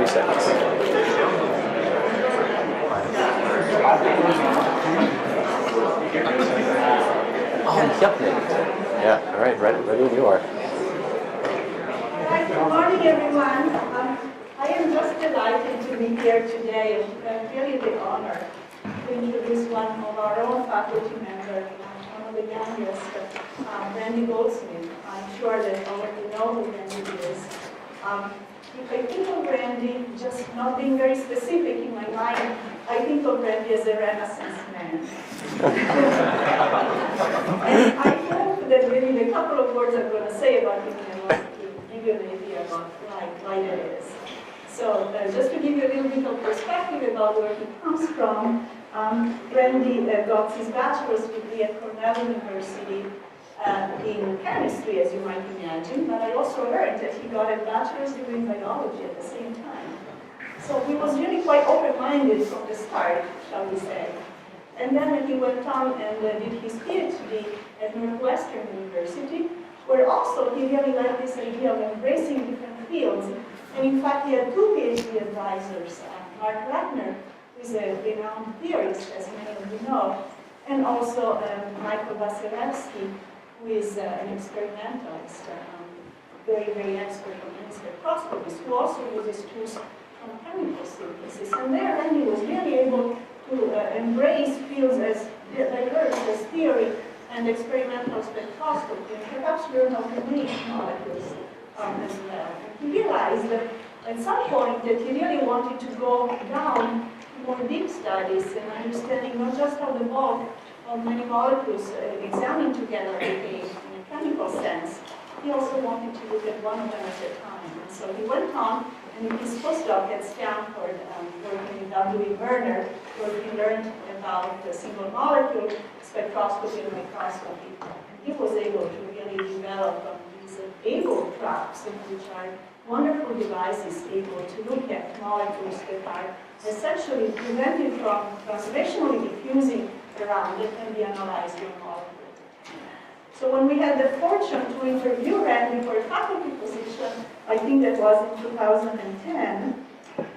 30 seconds. Oh, yep. Yeah, all right, ready when you are. Hi, good morning, everyone. I am just delighted to be here today and really the honor to introduce one of our own faculty members, one of the youngest, Randy Goldsmith. I'm sure that all of you know who Randy is. If I think of Randy, just not being very specific in my mind, I think of Randy as a Renaissance man. And I hope that really the couple of words I'm going to say about him will give you an idea about why that is. So just to give you a little bit of perspective about where he comes from, Randy got his bachelor's degree at Cornell University in chemistry, as you might imagine, but I also learned that he got a bachelor's degree in biology at the same time. So he was really quite open-minded from the start, shall we say. And then when he went on and did his PhD at Northwestern University, where also he really liked this idea of embracing different fields. And in fact, he had two PhD advisors, Mark Ratner, who is a renowned theorist, as many of you know, and also Michael Vasilevsky, who is an experimentalist, very, very expert on many spectroscopies, who also uses tools from chemical synthesis. And there, Randy was really able to embrace fields as diverse as theory and experimental spectroscopy, and perhaps learn how to make molecules as well. And he realized that at some point that he really wanted to go down to more deep studies and understanding not just how the bulk of many molecules examined together behave in a chemical sense. He also wanted to look at one of them at a time. And so he went on, and in his postdoc at Stanford, working with W.E. where he learned about the single molecule spectroscopy and microscopy. And he was able to really develop these able traps, which are wonderful devices able to look at molecules that are essentially prevented from translationally diffusing around it and be analyzed in molecule. So when we had the fortune to interview Randy for a faculty position, I think that was in 2010,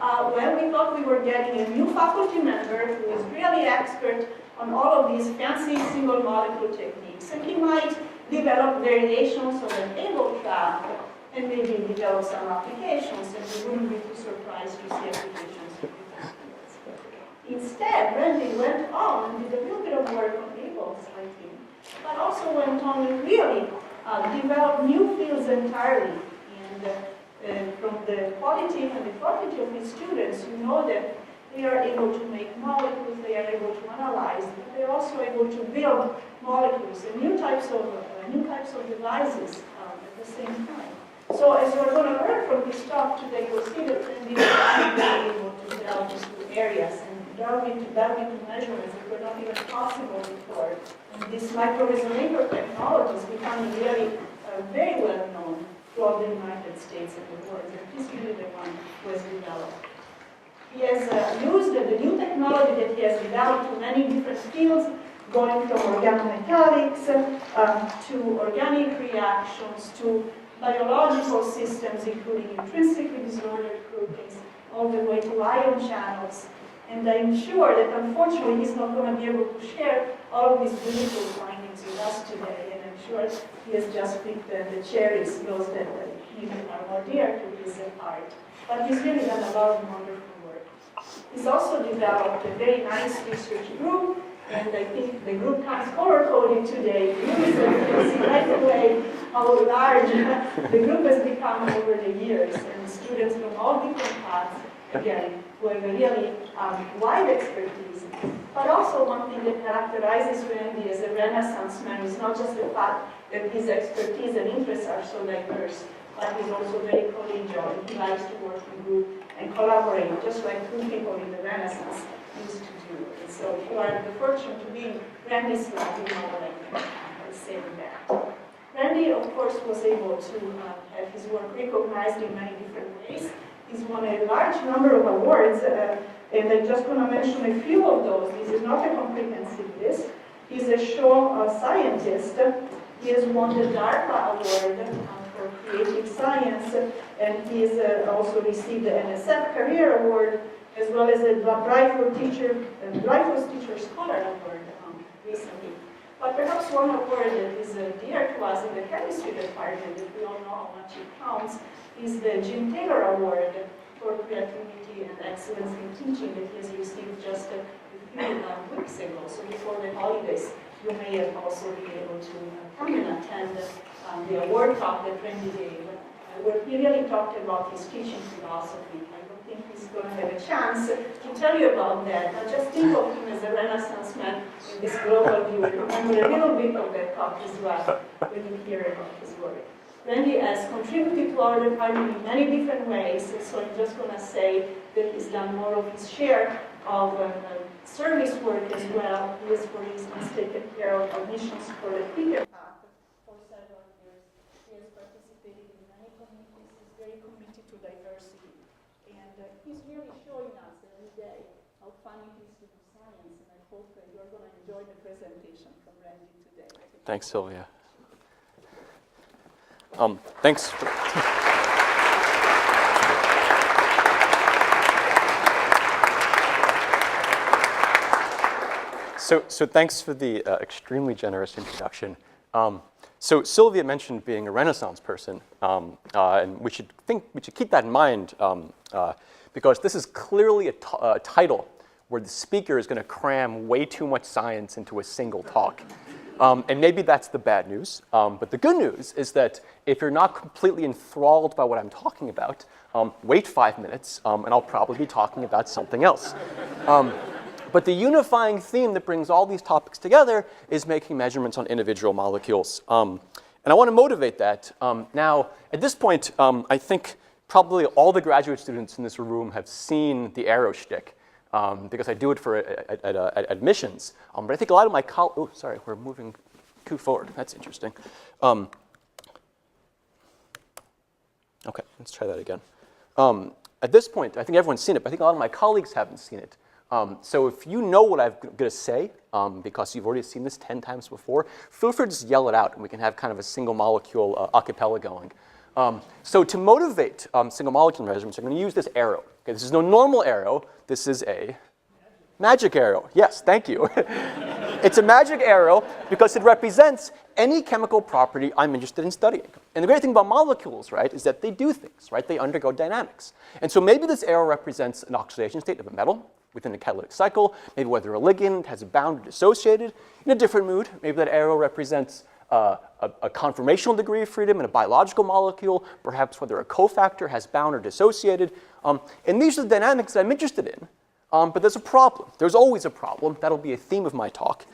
well, we thought we were getting a new faculty member who is really expert on all of these fancy single molecule techniques. And he might develop variations of an able trap and maybe develop some applications, and we wouldn't be too surprised to see applications in different fields. Instead, Randy went on and did a little bit of work on ables, I think, but also went on and really developed new fields entirely. And from the quality and the quantity of his students, you know that they are able to make molecules, they are able to analyze, but they are also able to build molecules and new types of devices at the same time. So as you're going to learn from this talk today, you'll see that Randy is really able to delve into areas and delve into measurements that were not even possible before. And this micro-resonator technology is becoming really very well known throughout the United States and the world. And he's really the one who has developed. He has used the new technology that he has developed to many different fields, going from organometallics to organic reactions to biological systems, including intrinsically disordered proteins, all the way to ion channels. And I'm sure that unfortunately he's not going to be able to share all of these beautiful findings with us today. And I'm sure he has just picked the cherries, those that even are more dear to his heart. But he's really done a lot of wonderful work. He's also developed a very nice research group, and I think the group comes color-coded today. You can see right away how large the group has become over the years, and students from all different paths, again, who have a really wide expertise. But also one thing that characterizes Randy as a Renaissance man is not just the fact that his expertise and interests are so diverse, but he's also very collegial, and he likes to work in group and collaborate, just like two people in the Renaissance used to do. And so if you are the fortune to be in Randy's lab, you know what I say with that. Randy, of course, was able to have his work recognized in many different ways. He's won a large number of awards, and I'm just going to mention a few of those. This is not a comprehensive list. He's a show scientist. He has won the DARPA Award for creative science And he's also received the NSF Career Award, as well as the Dreyfus Teacher Scholar Award recently. But perhaps one award that is dear to us in the chemistry department, that we all know how much it counts, is the Jim Taylor Award for creativity and excellence in teaching that he has received just a few weeks ago. So before the holidays, you may have also be able to come and attend the award talk that Randy gave, where he really talked about his teaching philosophy. I don't think he's going to have a chance to tell you about that, but just think of him as a Renaissance man in this global view. Remember a little bit of that talk as well when you hear about his work. Randy has contributed to our department in many different ways, so I'm just going to say that he's done more of his share of service work as well. He has, for instance, taken care of admissions for the Peter Path for several years. He has participated in many committees. He's very committed to diversity. And he's really showing us every day how fun it is to do science. And I hope that you're going to enjoy the presentation from Randy today. Thanks, Sylvia. Thanks. So thanks for the extremely generous introduction. So Sylvia mentioned being a Renaissance person, and we should keep that in mind because this is clearly a title where the speaker is going to cram way too much science into a single talk. And maybe that's the bad news. But the good news is that if you're not completely enthralled by what I'm talking about, wait 5 minutes, and I'll probably be talking about something else. But the unifying theme that brings all these topics together is making measurements on individual molecules. And I want to motivate that. Now, at this point, I think probably all the graduate students in this room have seen the arrow shtick. Because I do it for at admissions. But I think a lot of my colleagues, oh, sorry, we're moving too forward. That's interesting. Okay, let's try that again. At this point, I think everyone's seen it, but I think a lot of my colleagues haven't seen it. So if you know what I'm going to say, because you've already seen this 10 times before, feel free to just yell it out, and we can have kind of a single molecule a cappella going. So to motivate single molecule measurements, I'm going to use this arrow. Okay, this is no normal arrow. This is a magic arrow. Yes, thank you. It's a magic arrow because it represents any chemical property I'm interested in studying. And the great thing about molecules, right, is that they do things, right? They undergo dynamics. And so maybe this arrow represents an oxidation state of a metal within a catalytic cycle, maybe whether a ligand has a bound or dissociated. In a different mood, maybe that arrow represents a conformational degree of freedom in a biological molecule, perhaps whether a cofactor has bound or dissociated. And these are the dynamics that I'm interested in. But there's a problem. There's always a problem. That'll be a theme of my talk,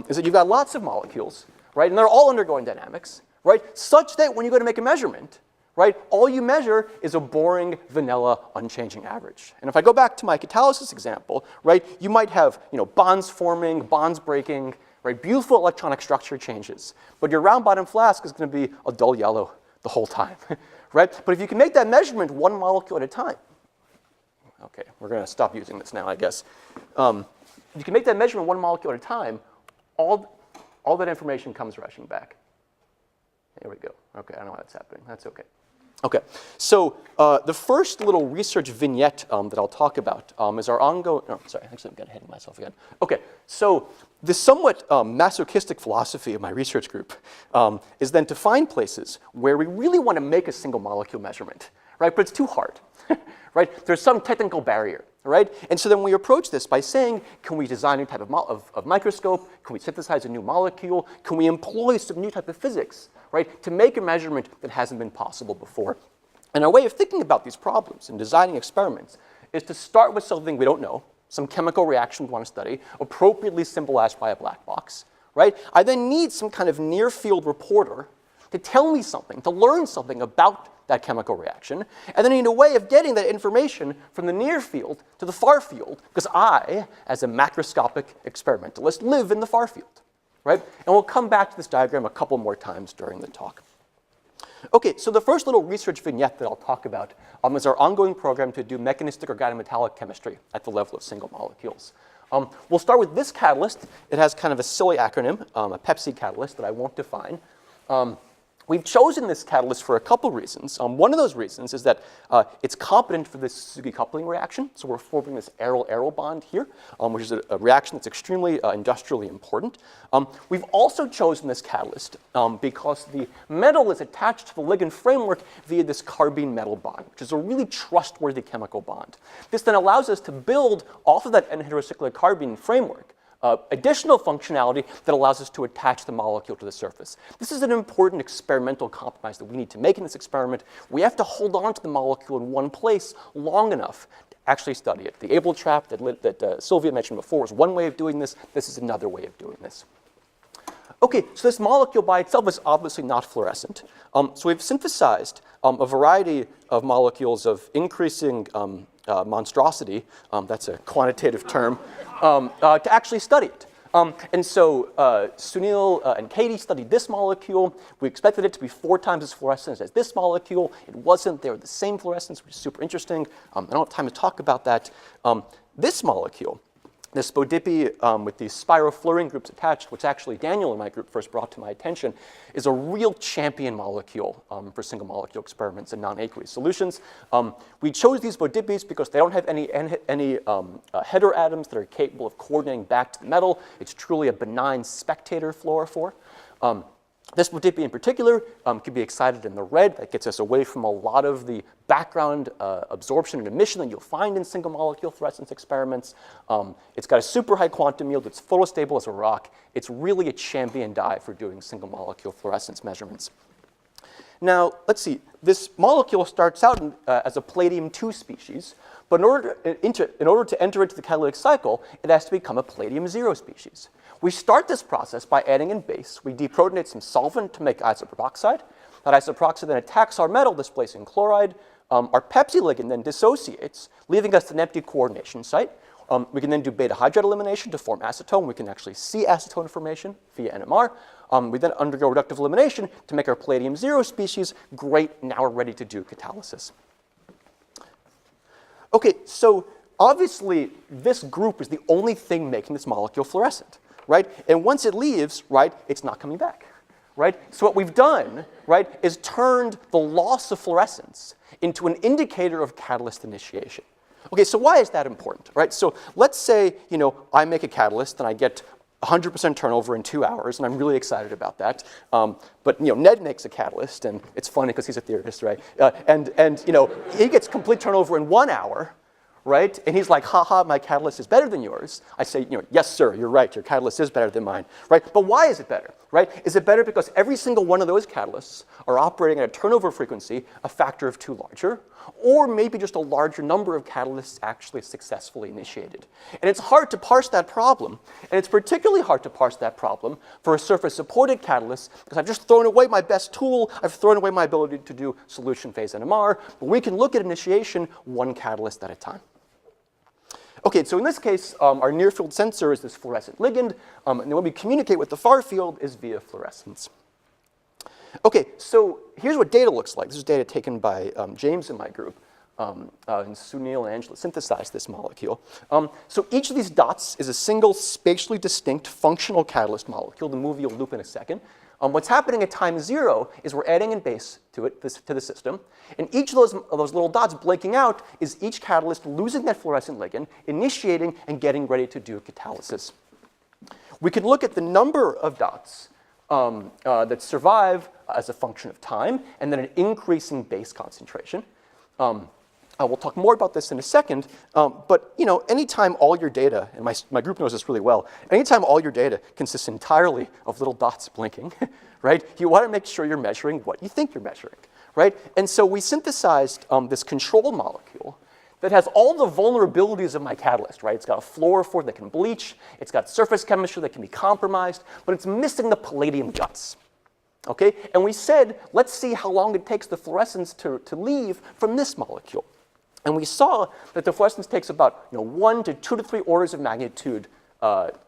is that you've got lots of molecules, right? And they're all undergoing dynamics, right? Such that when you go to make a measurement, right, all you measure is a boring, vanilla, unchanging average. And if I go back to my catalysis example, right, you might have bonds forming, bonds breaking, right, beautiful electronic structure changes. But your round bottom flask is going to be a dull yellow the whole time, right? But if you can make that measurement one molecule at a time, okay, we're going to stop using this now, I guess. You can make that measurement one molecule at a time, all that information comes rushing back. There we go. Okay, I don't know why that's happening. That's okay. Okay, so the first little research vignette that I'll talk about is our ongoing, oh, sorry, actually I'm getting ahead of myself again. Okay, so the somewhat masochistic philosophy of my research group is then to find places where we really want to make a single molecule measurement, right? But it's too hard, right? There's some technical barrier, right? And so then we approach this by saying, can we design a new type of microscope? Can we synthesize a new molecule? Can we employ some new type of physics, right, to make a measurement that hasn't been possible before? And our way of thinking about these problems and designing experiments is to start with something we don't know, some chemical reaction we want to study, appropriately symbolized by a black box, right? I then need some kind of near-field reporter to tell me something, to learn something about that chemical reaction, and then I need a way of getting that information from the near field to the far field, because I, as a macroscopic experimentalist, live in the far field, right? And we'll come back to this diagram a couple more times during the talk. Okay, so the first little research vignette that I'll talk about is our ongoing program to do mechanistic organometallic chemistry at the level of single molecules. We'll start with this catalyst. It has kind of a silly acronym, a Pepsi catalyst that I won't define, We've chosen this catalyst for a couple reasons. One of those reasons is that it's competent for this Suzuki coupling reaction. So we're forming this aryl-aryl bond here, which is a reaction that's extremely industrially important. We've also chosen this catalyst because the metal is attached to the ligand framework via this carbene-metal bond, which is a really trustworthy chemical bond. This then allows us to build off of that N-heterocyclic carbene framework additional functionality that allows us to attach the molecule to the surface. This is an important experimental compromise that we need to make in this experiment. We have to hold on to the molecule in one place long enough to actually study it. The Abel trap that Sylvia mentioned before was one way of doing this. This is another way of doing this. Okay, so this molecule by itself is obviously not fluorescent. So we've synthesized a variety of molecules of increasing monstrosity, that's a quantitative term, to actually study it. And so Sunil and Katie studied this molecule. We expected it to be 4 times as fluorescent as this molecule. It wasn't. They were the same fluorescence, which is super interesting. I don't have time to talk about that. This molecule, this Spodipy with these spirofluorine groups attached, which actually Daniel and my group first brought to my attention, is a real champion molecule for single molecule experiments in non-aqueous solutions. We chose these Spodipys because they don't have any heteroatoms that are capable of coordinating back to the metal. It's truly a benign spectator fluorophore. This Spodipy in particular can be excited in the red. That gets us away from a lot of the background absorption and emission that you'll find in single molecule fluorescence experiments. It's got a super high quantum yield. It's photostable as a rock. It's really a champion dye for doing single molecule fluorescence measurements. Now, let's see. This molecule starts out as a palladium-2 species, but in order to enter into the catalytic cycle, it has to become a palladium-0 species. We start this process by adding in base. We deprotonate some solvent to make isopropoxide. That isoproxide then attacks our metal, displacing chloride. Our Pepsi ligand then dissociates, leaving us an empty coordination site. We can then do beta hydride elimination to form acetone. We can actually see acetone formation via NMR. We then undergo reductive elimination to make our palladium-0 species. Great, now we're ready to do catalysis. Okay, so obviously this group is the only thing making this molecule fluorescent, right? And once it leaves, right, it's not coming back, right? So what we've done, right, is turned the loss of fluorescence into an indicator of catalyst initiation. Okay, so why is that important, right? So let's say, I make a catalyst and I get 100% turnover in 2 hours, and I'm really excited about that. But Ned makes a catalyst, and it's funny because he's a theorist, right? And he gets complete turnover in 1 hour, right? And he's like, haha, my catalyst is better than yours. I say, yes, sir, you're right. Your catalyst is better than mine, right? But why is it better, right? Is it better because every single one of those catalysts are operating at a turnover frequency a factor of 2 larger, or maybe just a larger number of catalysts actually successfully initiated? And it's hard to parse that problem, and it's particularly hard to parse that problem for a surface-supported catalyst because I've just thrown away my best tool. I've thrown away my ability to do solution phase NMR, but we can look at initiation one catalyst at a time. Okay, so in this case, our near-field sensor is this fluorescent ligand, and then when we communicate with the far field is via fluorescence. Okay, so here's what data looks like. This is data taken by James and my group, and Sunil and Angela synthesized this molecule. So each of these dots is a single spatially distinct functional catalyst molecule. The movie will loop in a second. What's happening at time 0 is we're adding in base to it, to the system. And each of those little dots blinking out is each catalyst losing that fluorescent ligand, initiating, and getting ready to do catalysis. We can look at the number of dots that survive as a function of time, and then an increasing base concentration. We'll talk more about this in a second, but anytime all your data, and my group knows this really well, anytime all your data consists entirely of little dots blinking, right, you want to make sure you're measuring what you think you're measuring, right? And so we synthesized this control molecule that has all the vulnerabilities of my catalyst, right? It's got a fluorophore that can bleach, it's got surface chemistry that can be compromised, but it's missing the palladium guts. Okay, and we said, let's see how long it takes the fluorescence to leave from this molecule. And we saw that the fluorescence takes about 1 to 2 to 3 orders of magnitude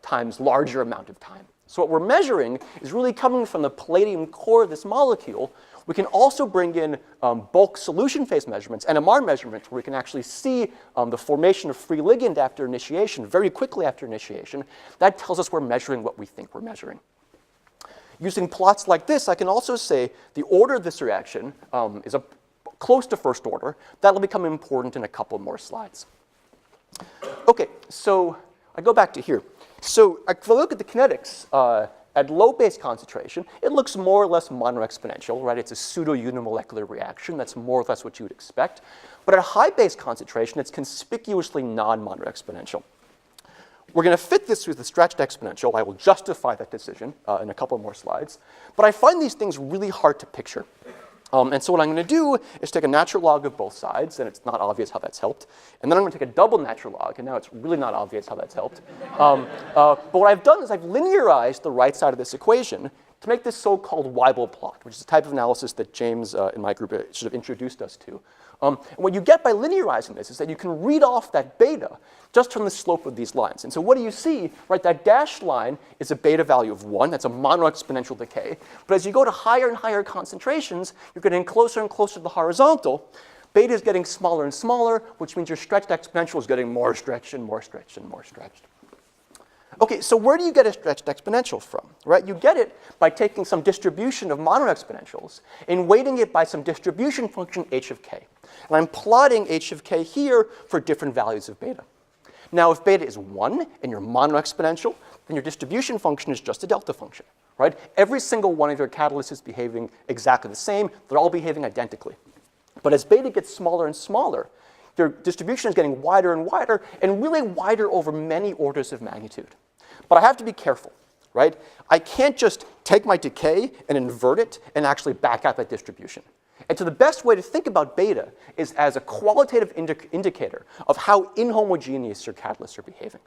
times larger amount of time. So what we're measuring is really coming from the palladium core of this molecule. We can also bring in bulk solution phase measurements, NMR measurements, where we can actually see the formation of free ligand after initiation, very quickly after initiation. That tells us we're measuring what we think we're measuring. using plots like this, I can also say the order of this reaction is close to first order. That'll become important in a couple more slides. Okay, so I go back to here. So if I look at the kinetics at low base concentration, it looks more or less monoexponential, right? It's a pseudo-unimolecular reaction. That's more or less what you would expect. But at high base concentration, it's conspicuously non-monoexponential. We're going to fit this with the stretched exponential. I will justify that decision in a couple more slides. But I find these things really hard to picture. And so what I'm going to do is take a natural log of both sides, and it's not obvious how that's helped. And then I'm going to take a double natural log, and now it's really not obvious how that's helped. But what I've done is I've linearized the right side of this equation to make this so-called Weibull plot, which is a type of analysis that James in my group sort of introduced us to. And what you get by linearizing this is that you can read off that beta just from the slope of these lines. And so what do you see? Right, that dashed line is a beta value of 1. That's a monoexponential decay. But as you go to higher and higher concentrations, you're getting closer and closer to the horizontal. Beta is getting smaller and smaller, which means your stretched exponential is getting more stretched and more stretched and more stretched. Okay, so where do you get a stretched exponential from? Right, you get it by taking some distribution of monoexponentials and weighting it by some distribution function h of k. And I'm plotting h of k here for different values of beta. Now, if beta is 1 and you're monoexponential, then your distribution function is just a delta function, right? Every single one of your catalysts is behaving exactly the same. They're all behaving identically. But as beta gets smaller and smaller, your distribution is getting wider and really wider over many orders of magnitude. But I have to be careful, right? I can't just take my decay and invert it and actually back out that distribution. And so the best way to think about beta is as a qualitative indicator of how inhomogeneous your catalysts are behaving.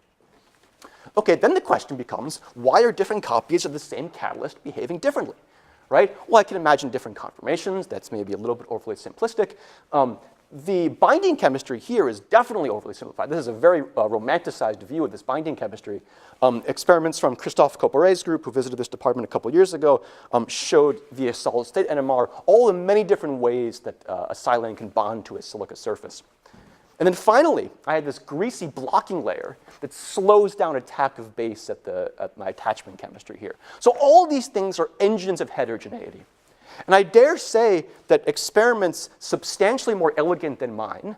Okay, then the question becomes, why are different copies of the same catalyst behaving differently? Right? Well, I can imagine different conformations. That's maybe a little bit overly simplistic. The binding chemistry here is definitely overly simplified. This is a very romanticized view of this binding chemistry. Experiments from Christophe Couperet's group, who visited this department a couple years ago, showed via solid-state NMR all the many different ways that a silane can bond to a silica surface. And then finally, I had this greasy blocking layer that slows down attack of base at my attachment chemistry here. So all these things are engines of heterogeneity. And I dare say that experiments substantially more elegant than mine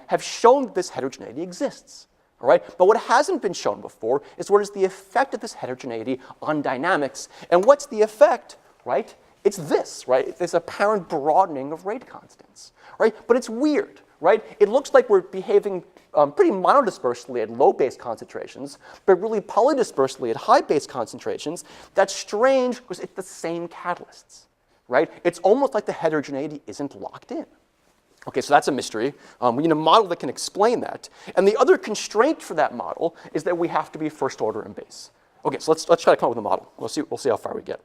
have shown that this heterogeneity exists. All right? But what hasn't been shown before is what is the effect of this heterogeneity on dynamics. And what's the effect? Right? It's this, right? It's this apparent broadening of rate constants. Right? But it's weird. Right? It looks like we're behaving pretty monodispersely at low base concentrations, but really polydispersely at high base concentrations. That's strange because it's the same catalysts. Right? It's almost like the heterogeneity isn't locked in. Okay, so that's a mystery. We need a model that can explain that. And the other constraint for that model is that we have to be first order in base. Okay, so let's try to come up with a model. We'll see how far we get.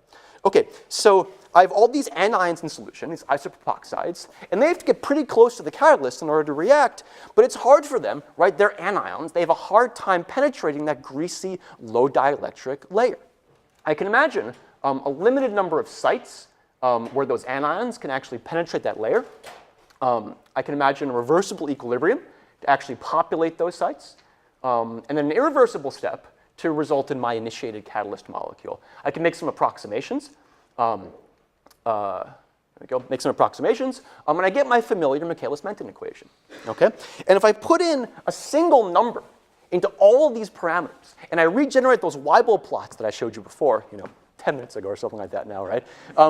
Okay, so I have all these anions in solution, these isopropoxides, and they have to get pretty close to the catalyst in order to react, but it's hard for them, right? They're anions. They have a hard time penetrating that greasy, low dielectric layer. I can imagine a limited number of sites where those anions can actually penetrate that layer. I can imagine a reversible equilibrium to actually populate those sites, and then an irreversible step to result in my initiated catalyst molecule. I can make some approximations. There we go, make some approximations, and I get my familiar Michaelis-Menten equation, okay? And if I put in a single number into all of these parameters, and I regenerate those Weibull plots that I showed you before, 10 minutes ago or something like that now, right? I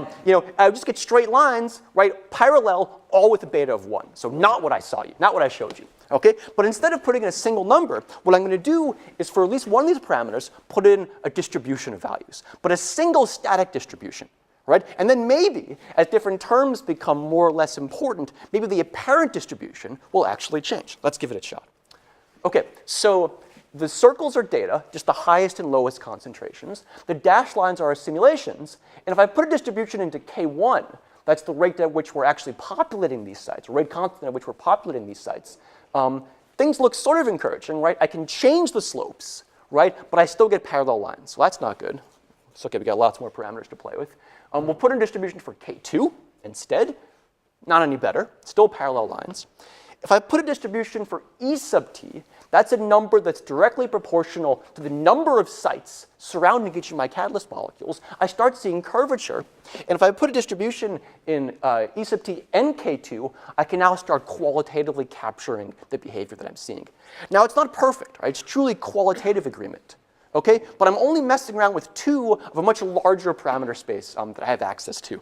would just get straight lines, right, parallel, all with a beta of 1. So not what I showed you, okay? But instead of putting in a single number, what I'm going to do is for at least one of these parameters, put in a distribution of values, but a single static distribution, right? And then maybe, as different terms become more or less important, maybe the apparent distribution will actually change. Let's give it a shot. Okay, so the circles are data, just the highest and lowest concentrations. The dashed lines are our simulations. And if I put a distribution into K1, that's the rate at which we're actually populating these sites, rate constant at which we're populating these sites, things look sort of encouraging, right? I can change the slopes, right? But I still get parallel lines. So that's not good. It's okay, we got lots more parameters to play with. We'll put in a distribution for K2 instead. Not any better, still parallel lines. if I put a distribution for E sub t, that's a number that's directly proportional to the number of sites surrounding each of my catalyst molecules. I start seeing curvature. And if I put a distribution in E sub t nk2, I can now start qualitatively capturing the behavior that I'm seeing. Now, it's not perfect, right? It's truly qualitative agreement. Okay? But I'm only messing around with 2 of a much larger parameter space that I have access to.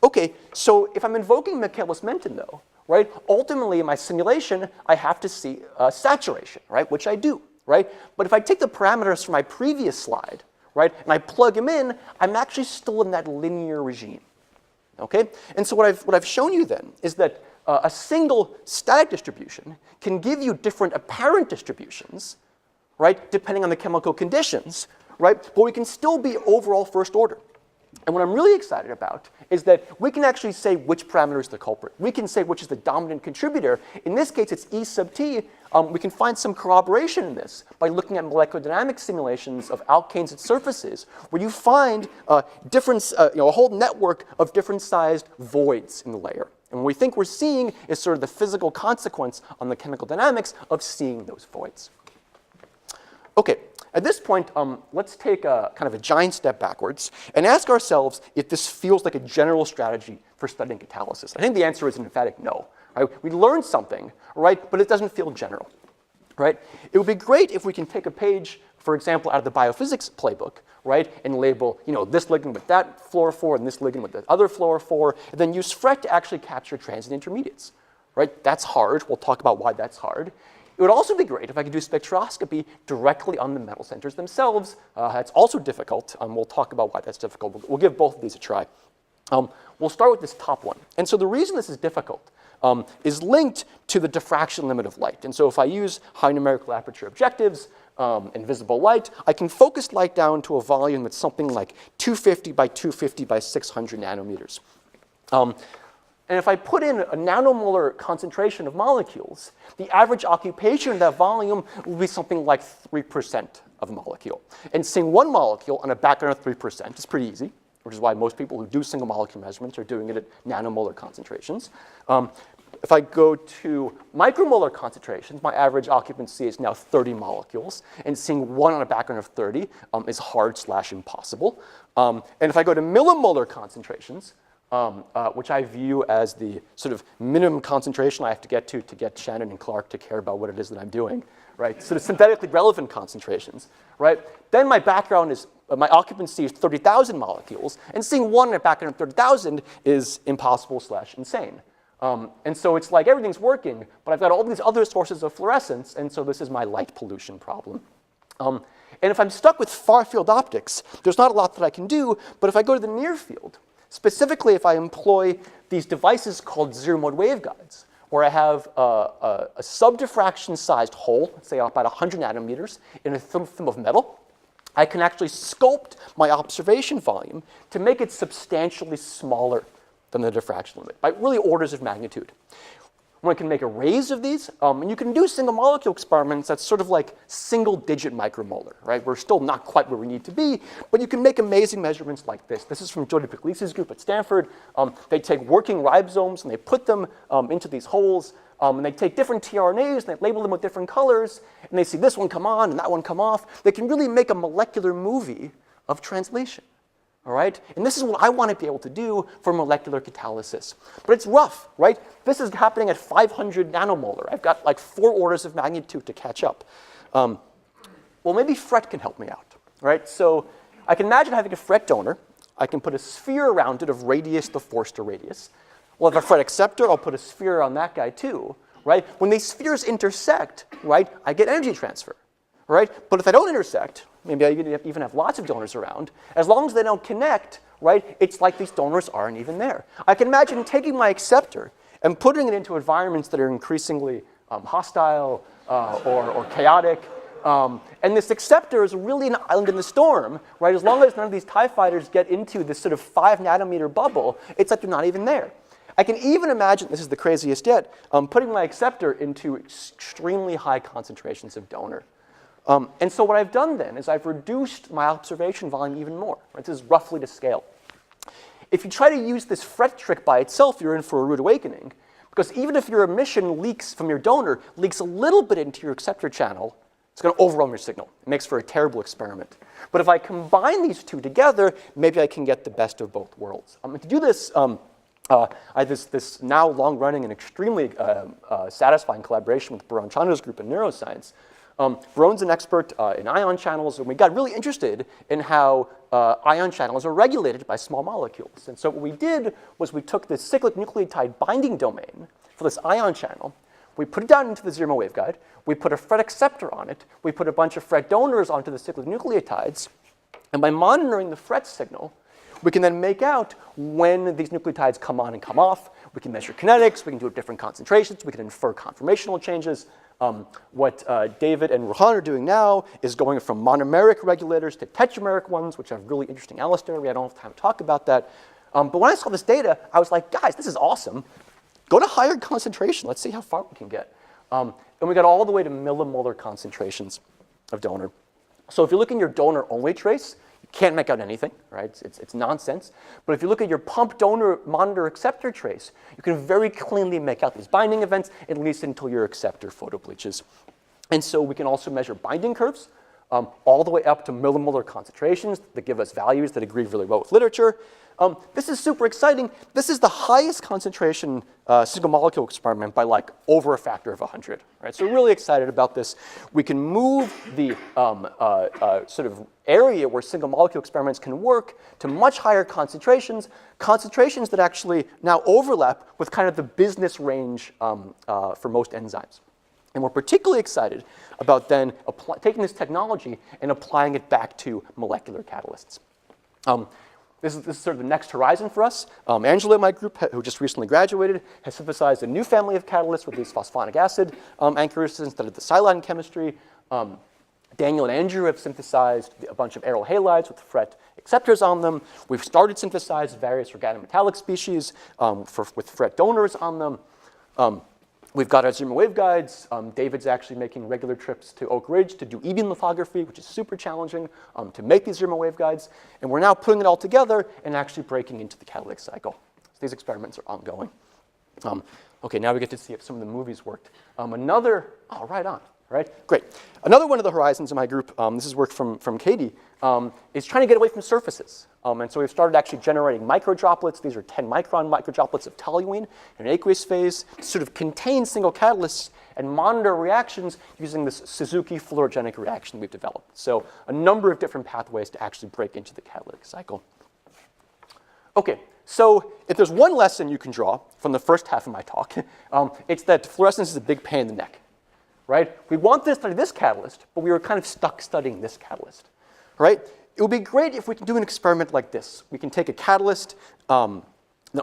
Okay, so if I'm invoking Michaelis-Menten, though, right, ultimately in my simulation, I have to see saturation, right, which I do, right? But if I take the parameters from my previous slide, right, and I plug them in, I'm actually still in that linear regime. Okay? And so what I've shown you then is that a single static distribution can give you different apparent distributions, right, depending on the chemical conditions, right? But we can still be overall first order. And what I'm really excited about is that we can actually say which parameter is the culprit. We can say which is the dominant contributor. In this case, it's E sub t. We can find some corroboration in this by looking at molecular dynamics simulations of alkanes at surfaces, where you find a whole network of different sized voids in the layer. And what we think we're seeing is sort of the physical consequence on the chemical dynamics of seeing those voids. Okay. At this point, let's take a kind of a giant step backwards and ask ourselves if this feels like a general strategy for studying catalysis. I think the answer is an emphatic no. Right? We learned something, right, but it doesn't feel general. Right? It would be great if we can take a page, for example, out of the biophysics playbook, right, and label, this ligand with that fluorophore and this ligand with the other fluorophore, and then use FRET to actually capture transient intermediates. Right? That's hard. We'll talk about why that's hard. It would also be great if I could do spectroscopy directly on the metal centers themselves. That's also difficult. We'll talk about why that's difficult. We'll give both of these a try. We'll start with this top one. And so the reason this is difficult is linked to the diffraction limit of light. And so if I use high numerical aperture objectives and visible light, I can focus light down to a volume that's something like 250 by 250 by 600 nanometers. And if I put in a nanomolar concentration of molecules, the average occupation of that volume will be something like 3% of a molecule. And seeing one molecule on a background of 3% is pretty easy, which is why most people who do single molecule measurements are doing it at nanomolar concentrations. If I go to micromolar concentrations, my average occupancy is now 30 molecules, and seeing one on a background of 30 is hard/impossible. And if I go to millimolar concentrations, which I view as the sort of minimum concentration I have to get Shannon and Clark to care about what it is that I'm doing, right? Sort of synthetically relevant concentrations, right? Then my background is, my occupancy is 30,000 molecules, and seeing one in a background of 30,000 is impossible/insane. And so it's like everything's working, but I've got all these other sources of fluorescence, and so this is my light pollution problem. And if I'm stuck with far-field optics, there's not a lot that I can do, but if I go to the near field, specifically if I employ these devices called zero-mode waveguides, where I have a sub-diffraction-sized hole, let's say about 100 nanometers, in a thin film of metal, I can actually sculpt my observation volume to make it substantially smaller than the diffraction limit, by really orders of magnitude. One can make arrays of these, and you can do single molecule experiments that's sort of like single-digit micromolar, right? We're still not quite where we need to be, but you can make amazing measurements like this. This is from Jody Puglise's group at Stanford. They take working ribosomes and they put them into these holes, and they take different tRNAs and they label them with different colors, and they see this one come on and that one come off. They can really make a molecular movie of translation. All right? And this is what I want to be able to do for molecular catalysis. But it's rough, right? This is happening at 500 nanomolar. I've got like 4 orders of magnitude to catch up. Well, maybe FRET can help me out, right? So I can imagine having a FRET donor. I can put a sphere around it of radius to Forster radius. Well, if I have a FRET acceptor, I'll put a sphere on that guy too, right? When these spheres intersect, right, I get energy transfer. Right? But if I don't intersect, maybe I even have lots of donors around, as long as they don't connect, right, it's like these donors aren't even there. I can imagine taking my acceptor and putting it into environments that are increasingly hostile or chaotic. And this acceptor is really an island in the storm, right? As long as none of these TIE fighters get into this sort of 5 nanometer bubble, it's like they're not even there. I can even imagine, this is the craziest yet, putting my acceptor into extremely high concentrations of donor. And so what I've done then is I've reduced my observation volume even more. Right? This is roughly to scale. If you try to use this FRET trick by itself, you're in for a rude awakening, Because even if your emission leaks from your donor, leaks a little bit into your acceptor channel, it's going to overwhelm your signal. It makes for a terrible experiment. But if I combine these two together, maybe I can get the best of both worlds. To do this, I have this now long-running and extremely satisfying collaboration with Baron Chandra's group in neuroscience. Baron's an expert in ion channels, and we got really interested in how ion channels are regulated by small molecules. And so what we did was we took this cyclic nucleotide binding domain for this ion channel, we put it down into the zero waveguide, we put a FRET acceptor on it, we put a bunch of FRET donors onto the cyclic nucleotides, and by monitoring the FRET signal, we can then make out when these nucleotides come on and come off. We can measure kinetics, we can do it at different concentrations, we can infer conformational changes. What David and Rohan are doing now is going from monomeric regulators to tetrameric ones, which have really interesting allosteric. I don't have time to talk about that. But when I saw this data, I was like, guys, this is awesome. Go to higher concentration. Let's see how far we can get. And we got all the way to millimolar concentrations of donor. So if you look in your donor-only trace, you can't make out anything, right? It's nonsense. But if you look at your pump donor monitor acceptor trace, you can very cleanly make out these binding events, at least until your acceptor photobleaches. And so we can also measure binding curves all the way up to millimolar concentrations that give us values that agree really well with literature. This is super exciting. This is the highest concentration single molecule experiment by like over a factor of 100. Right? So we're really excited about this. We can move the sort of area where single molecule experiments can work to much higher concentrations, concentrations that actually now overlap with kind of the business range for most enzymes. And we're particularly excited about then taking this technology and applying it back to molecular catalysts. This is sort of the next horizon for us. Angela in my group, who just recently graduated, has synthesized a new family of catalysts with these phosphonic acid anchors instead of the silane chemistry. Daniel and Andrew have synthesized a bunch of aryl halides with FRET acceptors on them. We've started synthesizing various organometallic species with FRET donors on them. We've got our zero waveguides. David's actually making regular trips to Oak Ridge to do e-beam lithography, which is super challenging to make these zero waveguides. And we're now putting it all together and actually breaking into the catalytic cycle. So these experiments are ongoing. OK, now we get to see if some of the movies worked. Right on. Right? Great. Another one of the horizons in my group, this is work from Katie, is trying to get away from surfaces. And so we've started actually generating microdroplets. These are 10-micron microdroplets of toluene in an aqueous phase to sort of contain single catalysts and monitor reactions using this Suzuki fluorogenic reaction we've developed. So a number of different pathways to actually break into the catalytic cycle. OK, so if there's one lesson you can draw from the first half of my talk, it's that fluorescence is a big pain in the neck. Right? We want to study this catalyst, but we were kind of stuck studying this catalyst. Right? It would be great if we can do an experiment like this. We can take a catalyst that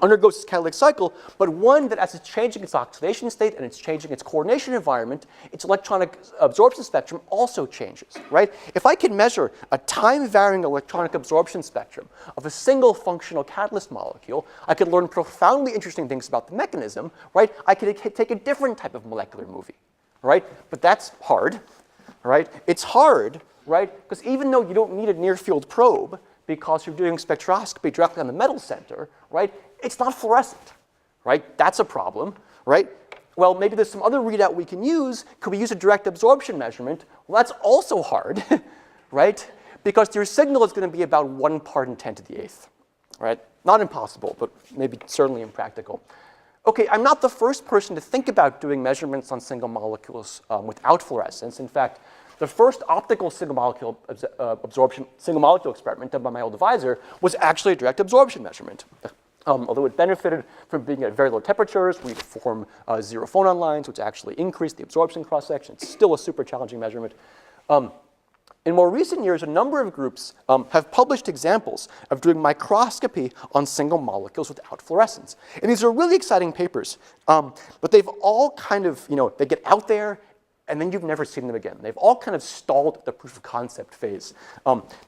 undergoes this catalytic cycle, but one that as it's changing its oxidation state and it's changing its coordination environment, its electronic absorption spectrum also changes. Right? If I can measure a time-varying electronic absorption spectrum of a single functional catalyst molecule, I could learn profoundly interesting things about the mechanism. Right? I could take a different type of molecular movie. Right? But that's hard, right? It's hard, right? Because even though you don't need a near-field probe because you're doing spectroscopy directly on the metal center, right? It's not fluorescent, right? That's a problem, right? Well, maybe there's some other readout we can use. Could we use a direct absorption measurement? Well, that's also hard, right? Because your signal is going to be about 1 part in 10 to the 8th, right? Not impossible, but maybe certainly impractical. OK, I'm not the first person to think about doing measurements on single molecules without fluorescence. In fact, the first optical single molecule experiment done by my old advisor was actually a direct absorption measurement. Although it benefited from being at very low temperatures, we form zero phonon lines, which actually increased the absorption cross-section. It's still a super challenging measurement. In more recent years, a number of groups have published examples of doing microscopy on single molecules without fluorescence. And these are really exciting papers. But they've all kind of, they get out there, and then you've never seen them again. They've all kind of stalled at the proof of concept phase.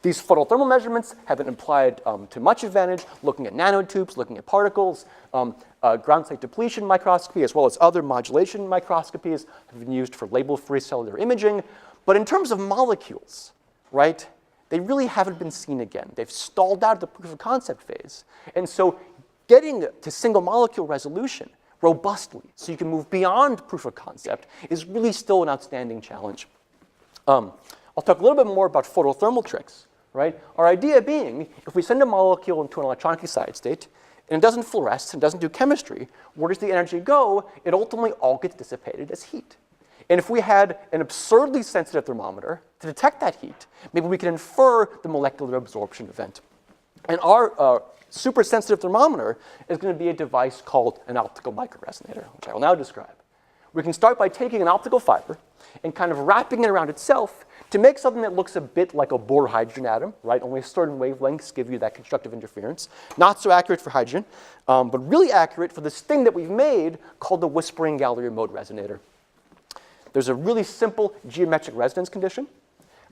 These photothermal measurements have been applied to much advantage, looking at nanotubes, looking at particles. Ground state depletion microscopy, as well as other modulation microscopies, have been used for label-free cellular imaging. But in terms of molecules, right, they really haven't been seen again. They've stalled out at the proof of concept phase. And so getting to single molecule resolution robustly, so you can move beyond proof of concept, is really still an outstanding challenge. I'll talk a little bit more about photothermal tricks, right? Our idea being, if we send a molecule into an electronically excited state, and it doesn't fluoresce, and doesn't do chemistry, where does the energy go? It ultimately all gets dissipated as heat. And if we had an absurdly sensitive thermometer to detect that heat, maybe we could infer the molecular absorption event. And our super sensitive thermometer is going to be a device called an optical microresonator, which I will now describe. We can start by taking an optical fiber and kind of wrapping it around itself to make something that looks a bit like a Bohr hydrogen atom, right? Only certain wavelengths give you that constructive interference. Not so accurate for hydrogen, but really accurate for this thing that we've made called the whispering gallery mode resonator. There's a really simple geometric resonance condition.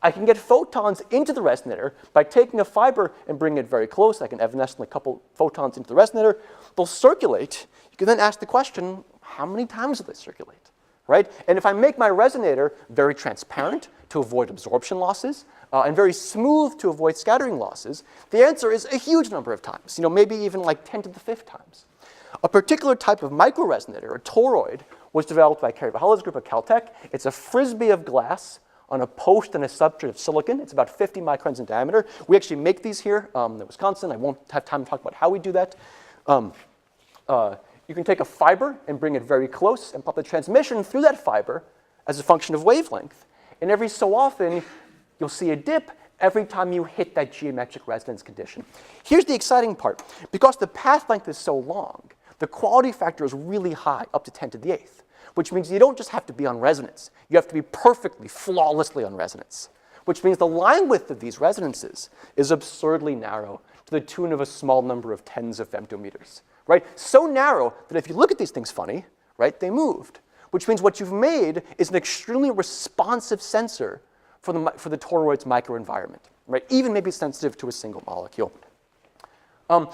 I can get photons into the resonator by taking a fiber and bringing it very close. I can evanescently couple photons into the resonator. They'll circulate. You can then ask the question, how many times do they circulate? Right? And if I make my resonator very transparent to avoid absorption losses, and very smooth to avoid scattering losses, the answer is a huge number of times, maybe even like 10 to the 5th times. A particular type of microresonator, a toroid, was developed by Kerry Vahalla's group at Caltech. It's a frisbee of glass on a post and a substrate of silicon. It's about 50 microns in diameter. We actually make these here in Wisconsin. I won't have time to talk about how we do that. You can take a fiber and bring it very close and pop the transmission through that fiber as a function of wavelength. And every so often, you'll see a dip every time you hit that geometric resonance condition. Here's the exciting part. Because the path length is so long, the quality factor is really high, up to 10 to the 8th, which means you don't just have to be on resonance. You have to be perfectly, flawlessly on resonance, which means the line width of these resonances is absurdly narrow to the tune of a small number of tens of femtometers, right? So narrow that if you look at these things funny, right, they moved, which means what you've made is an extremely responsive sensor for the toroid's microenvironment, right? Even maybe sensitive to a single molecule.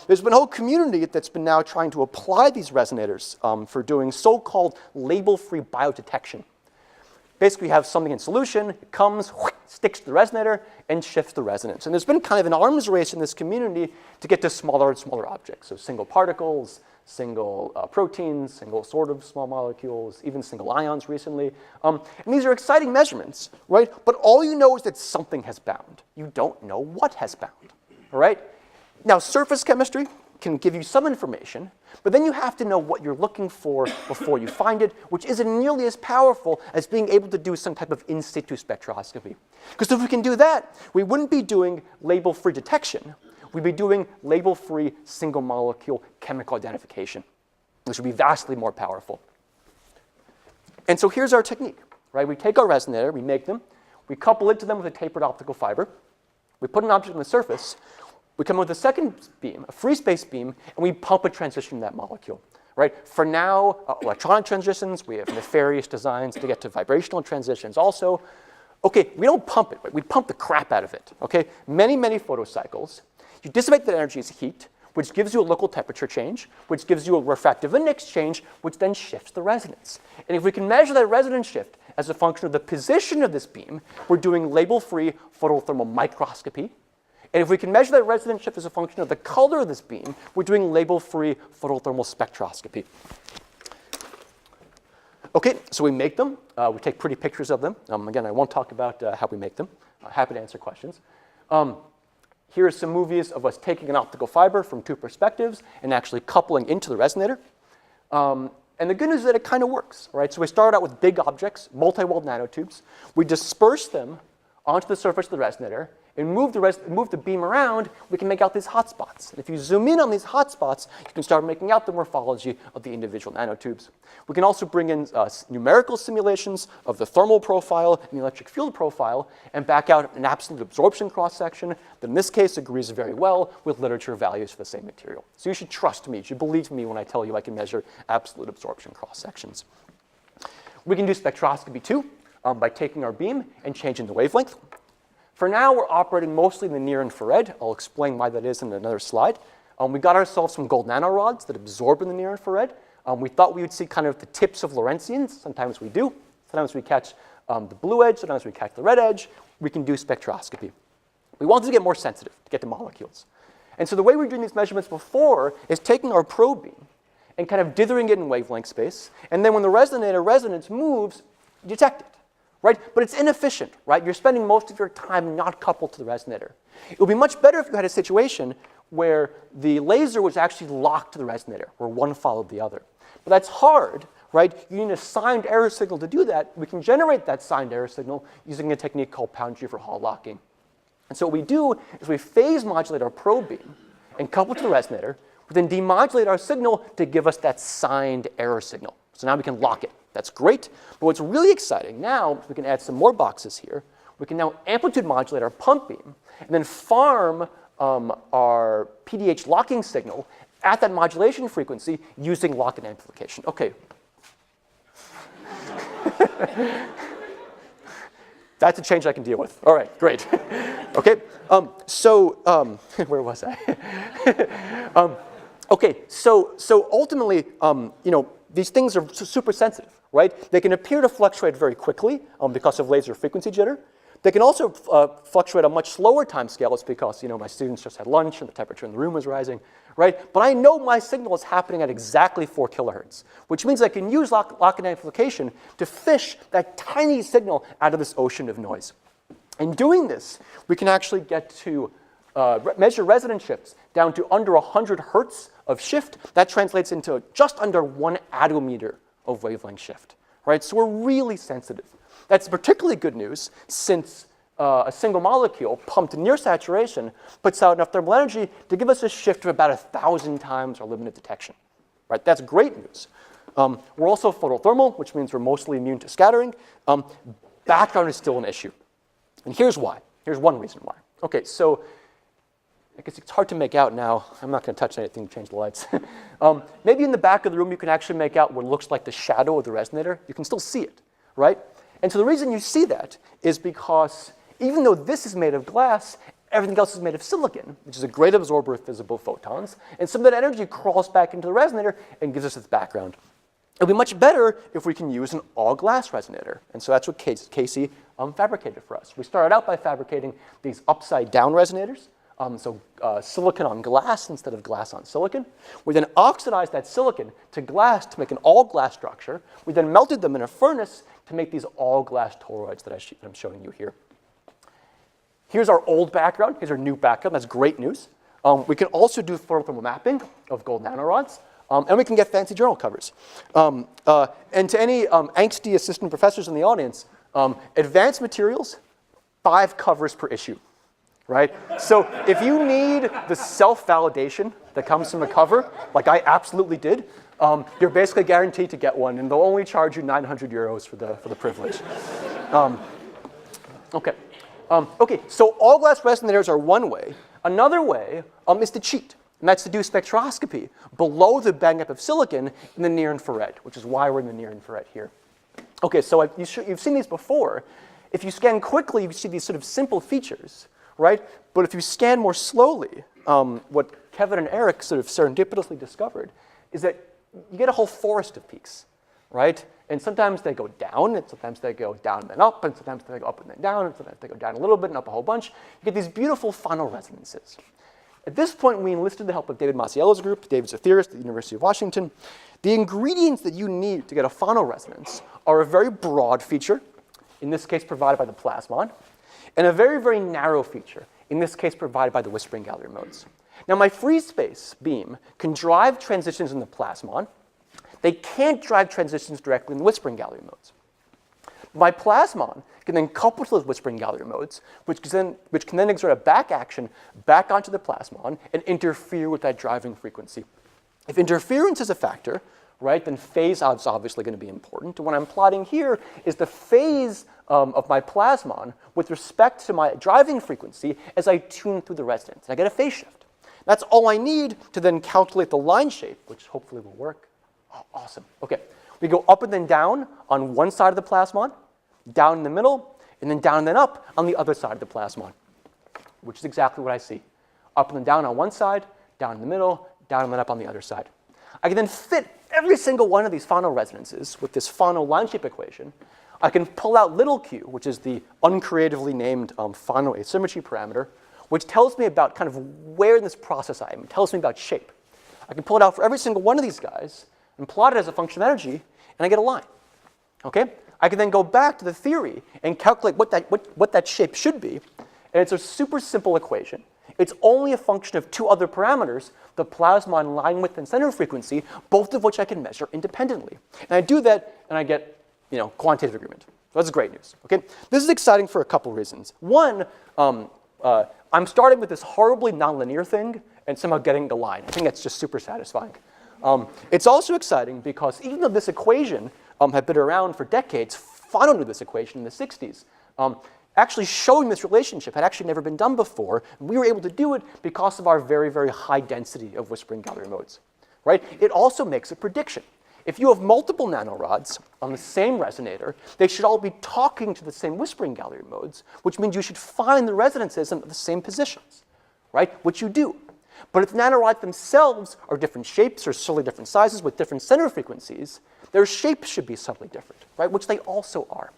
There's been a whole community that's been now trying to apply these resonators for doing so-called label-free biodetection. Basically, you have something in solution, it comes, sticks to the resonator, and shifts the resonance. And there's been kind of an arms race in this community to get to smaller and smaller objects. So single particles, single proteins, single sort of small molecules, even single ions recently. And these are exciting measurements, right? But all you know is that something has bound. You don't know what has bound, all right? Now, surface chemistry can give you some information, but then you have to know what you're looking for before you find it, which isn't nearly as powerful as being able to do some type of in situ spectroscopy. Because if we can do that, we wouldn't be doing label-free detection. We'd be doing label-free single molecule chemical identification, which would be vastly more powerful. And so here's our technique, right? We take our resonator, we make them, we couple it to them with a tapered optical fiber, we put an object on the surface, we come up with a second beam, a free space beam, and we pump a transition in that molecule, right? For now, electronic transitions, we have nefarious designs to get to vibrational transitions also. Okay, we don't pump it, right? We pump the crap out of it, okay? Many, many photocycles. You dissipate that energy as heat, which gives you a local temperature change, which gives you a refractive index change, which then shifts the resonance. And if we can measure that resonance shift as a function of the position of this beam, we're doing label-free photothermal microscopy. And if we can measure that resonance shift as a function of the color of this beam, we're doing label-free photothermal spectroscopy. Okay, so we make them. We take pretty pictures of them. Again, I won't talk about how we make them. Happy to answer questions. Here are some movies of us taking an optical fiber from two perspectives and actually coupling into the resonator. And the good news is that it kind of works, right? So we start out with big objects, multi-walled nanotubes. We disperse them onto the surface of the resonator and move the beam around, we can make out these hotspots. And if you zoom in on these hotspots, you can start making out the morphology of the individual nanotubes. We can also bring in numerical simulations of the thermal profile and the electric field profile and back out an absolute absorption cross-section that in this case agrees very well with literature values for the same material. So you should trust me. You should believe me when I tell you I can measure absolute absorption cross-sections. We can do spectroscopy too by taking our beam and changing the wavelength. For now, we're operating mostly in the near infrared. I'll explain why that is in another slide. We got ourselves some gold nanorods that absorb in the near infrared. We thought we would see kind of the tips of Lorentzians. Sometimes we do. Sometimes we catch the blue edge. Sometimes we catch the red edge. We can do spectroscopy. We wanted to get more sensitive to get to molecules. And so the way we were doing these measurements before is taking our probe beam and kind of dithering it in wavelength space. And then when the resonator resonance moves, you detect it, right? But it's inefficient, right? You're spending most of your time not coupled to the resonator. It would be much better if you had a situation where the laser was actually locked to the resonator, where one followed the other. But that's hard, right? You need a signed error signal to do that. We can generate that signed error signal using a technique called Pound-Schieffer-Hall locking. And so what we do is we phase modulate our probe beam and couple to the resonator, we then demodulate our signal to give us that signed error signal. So now we can lock it. That's great. But what's really exciting now, we can add some more boxes here. We can now amplitude modulate our pump beam and then farm our PDH locking signal at that modulation frequency using lock-in amplification. Okay. That's a change I can deal with. All right, great. Okay, where was I? Okay, so ultimately, these things are super sensitive, right? They can appear to fluctuate very quickly because of laser frequency jitter. They can also fluctuate a much slower time scale. It's because my students just had lunch and the temperature in the room was rising, right? But I know my signal is happening at exactly 4 kilohertz, which means I can use lock-in amplification to fish that tiny signal out of this ocean of noise. In doing this, we can actually get to measure resonance shifts down to under 100 hertz of shift. That translates into just under 1 attometer of wavelength shift, right? So we're really sensitive. That's particularly good news since a single molecule pumped near saturation puts out enough thermal energy to give us a shift of about 1,000 times our limit of detection, right? That's great news. We're also photothermal, which means we're mostly immune to scattering. Background is still an issue. And here's why. Here's one reason why. Okay, so I guess it's hard to make out now. I'm not going to touch anything to change the lights. Maybe in the back of the room you can actually make out what looks like the shadow of the resonator. You can still see it, right? And so the reason you see that is because even though this is made of glass, everything else is made of silicon, which is a great absorber of visible photons. And some of that energy crawls back into the resonator and gives us its background. It would be much better if we can use an all-glass resonator. And so that's what Casey fabricated for us. We started out by fabricating these upside-down resonators. Silicon on glass instead of glass on silicon. We then oxidized that silicon to glass to make an all-glass structure. We then melted them in a furnace to make these all-glass toroids that I'm showing you here. Here's our old background. Here's our new background. That's great news. We can also do photothermal mapping of gold nanorods. And we can get fancy journal covers. And to any angsty assistant professors in the audience, advanced materials, 5 covers per issue. Right? So if you need the self-validation that comes from a cover, like I absolutely did, you're basically guaranteed to get one, and they'll only charge you 900 euros for the privilege. Okay, so all-glass resonators are one way. Another way is to cheat, and that's to do spectroscopy below the bang up of silicon in the near-infrared, which is why we're in the near-infrared here. Okay, so you've seen these before. If you scan quickly, you see these sort of simple features. Right? But if you scan more slowly, what Kevin and Eric sort of serendipitously discovered is that you get a whole forest of peaks, right? And sometimes they go down, and sometimes they go down and then up, and sometimes they go up and then down, and sometimes they go down a little bit and up a whole bunch. You get these beautiful Fano resonances. At this point, we enlisted the help of David Masiello's group. David's a theorist at the University of Washington. The ingredients that you need to get a Fano resonance are a very broad feature, in this case provided by the plasmon, and a very, very narrow feature, in this case provided by the whispering gallery modes. Now, my free space beam can drive transitions in the plasmon. They can't drive transitions directly in the whispering gallery modes. My plasmon can then couple to those whispering gallery modes, which can then exert a back action back onto the plasmon and interfere with that driving frequency. If interference is a factor, right, then phase is obviously going to be important. And what I'm plotting here is the phase of my plasmon with respect to my driving frequency as I tune through the resonance. And I get a phase shift. That's all I need to then calculate the line shape, which hopefully will work. Oh, awesome. Okay, we go up and then down on one side of the plasmon, down in the middle, and then down and then up on the other side of the plasmon, which is exactly what I see. Up and then down on one side, down in the middle, down and then up on the other side. I can then fit every single one of these Fano resonances with this Fano line shape equation. I can pull out little q, which is the uncreatively named Fano asymmetry parameter, which tells me about kind of where in this process I am. It tells me about shape. I can pull it out for every single one of these guys and plot it as a function of energy, and I get a line. Okay? I can then go back to the theory and calculate what that shape should be, and it's a super simple equation. It's only a function of two other parameters, the plasmon line width and center frequency, both of which I can measure independently. And I do that, and I get quantitative agreement. So that's great news. Okay? This is exciting for a couple reasons. One, I'm starting with this horribly nonlinear thing and somehow getting the line. I think that's just super satisfying. It's also exciting because even though this equation had been around for decades, Fano knew this equation in the 60s. Actually showing this relationship had actually never been done before. We were able to do it because of our very, very high density of whispering gallery modes. Right? It also makes a prediction. If you have multiple nanorods on the same resonator, they should all be talking to the same whispering gallery modes, which means you should find the resonances in the same positions, right? Which you do. But if the nanorods themselves are different shapes or subtly different sizes with different center frequencies, their shapes should be subtly different, right? Which they also are.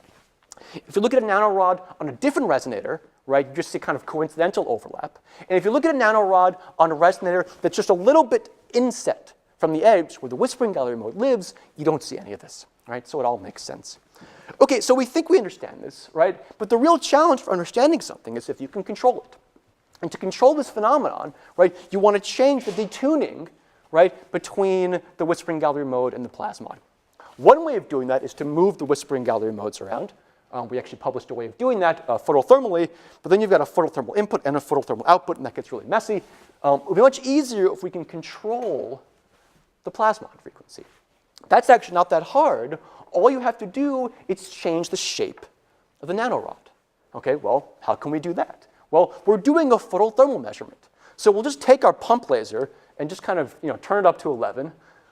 If you look at a nanorod on a different resonator, right, you just see kind of coincidental overlap. And if you look at a nanorod on a resonator that's just a little bit inset from the edge where the whispering gallery mode lives, you don't see any of this, right? So it all makes sense. Okay, so we think we understand this, right? But the real challenge for understanding something is if you can control it. And to control this phenomenon, right, you want to change the detuning, right, between the whispering gallery mode and the plasmon. One way of doing that is to move the whispering gallery modes around. We actually published a way of doing that photothermally, but then you've got a photothermal input and a photothermal output, and that gets really messy. It would be much easier if we can control the plasmon frequency. That's actually not that hard. All you have to do is change the shape of the nanorod. Okay, well, how can we do that? Well, we're doing a photothermal measurement. So we'll just take our pump laser and just kind of turn it up to 11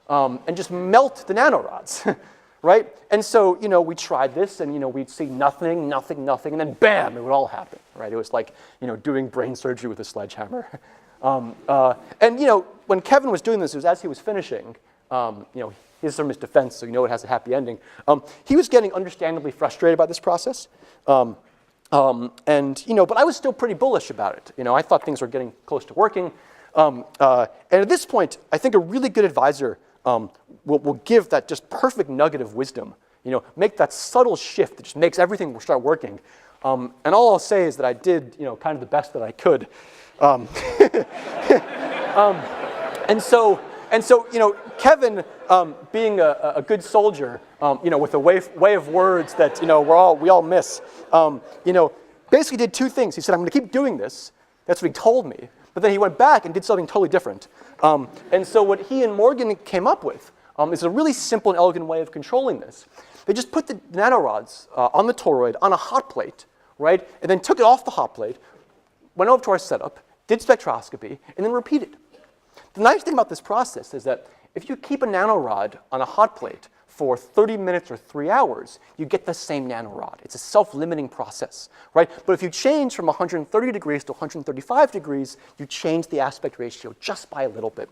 and just melt the nanorods, right? And so we tried this, and we'd see nothing, nothing, nothing, and then bam, it would all happen, right? It was like doing brain surgery with a sledgehammer. And when Kevin was doing this, it was as he was finishing. Here's some of his defense, so it has a happy ending. He was getting understandably frustrated by this process. But I was still pretty bullish about it. I thought things were getting close to working. And at this point, I think a really good advisor will give that just perfect nugget of wisdom. Make that subtle shift that just makes everything start working. And all I'll say is that I did, kind of the best that I could. And so Kevin, being a good soldier, with a way of words that we all miss, basically did two things. He said, "I'm going to keep doing this." That's what he told me. But then he went back and did something totally different. And so what he and Morgan came up with is a really simple and elegant way of controlling this. They just put the nanorods on the toroid on a hot plate, right? And then took it off the hot plate, went over to our setup, did spectroscopy, and then repeated. The nice thing about this process is that if you keep a nanorod on a hot plate for 30 minutes or 3 hours, you get the same nanorod. It's a self-limiting process, right? But if you change from 130 degrees to 135 degrees, you change the aspect ratio just by a little bit.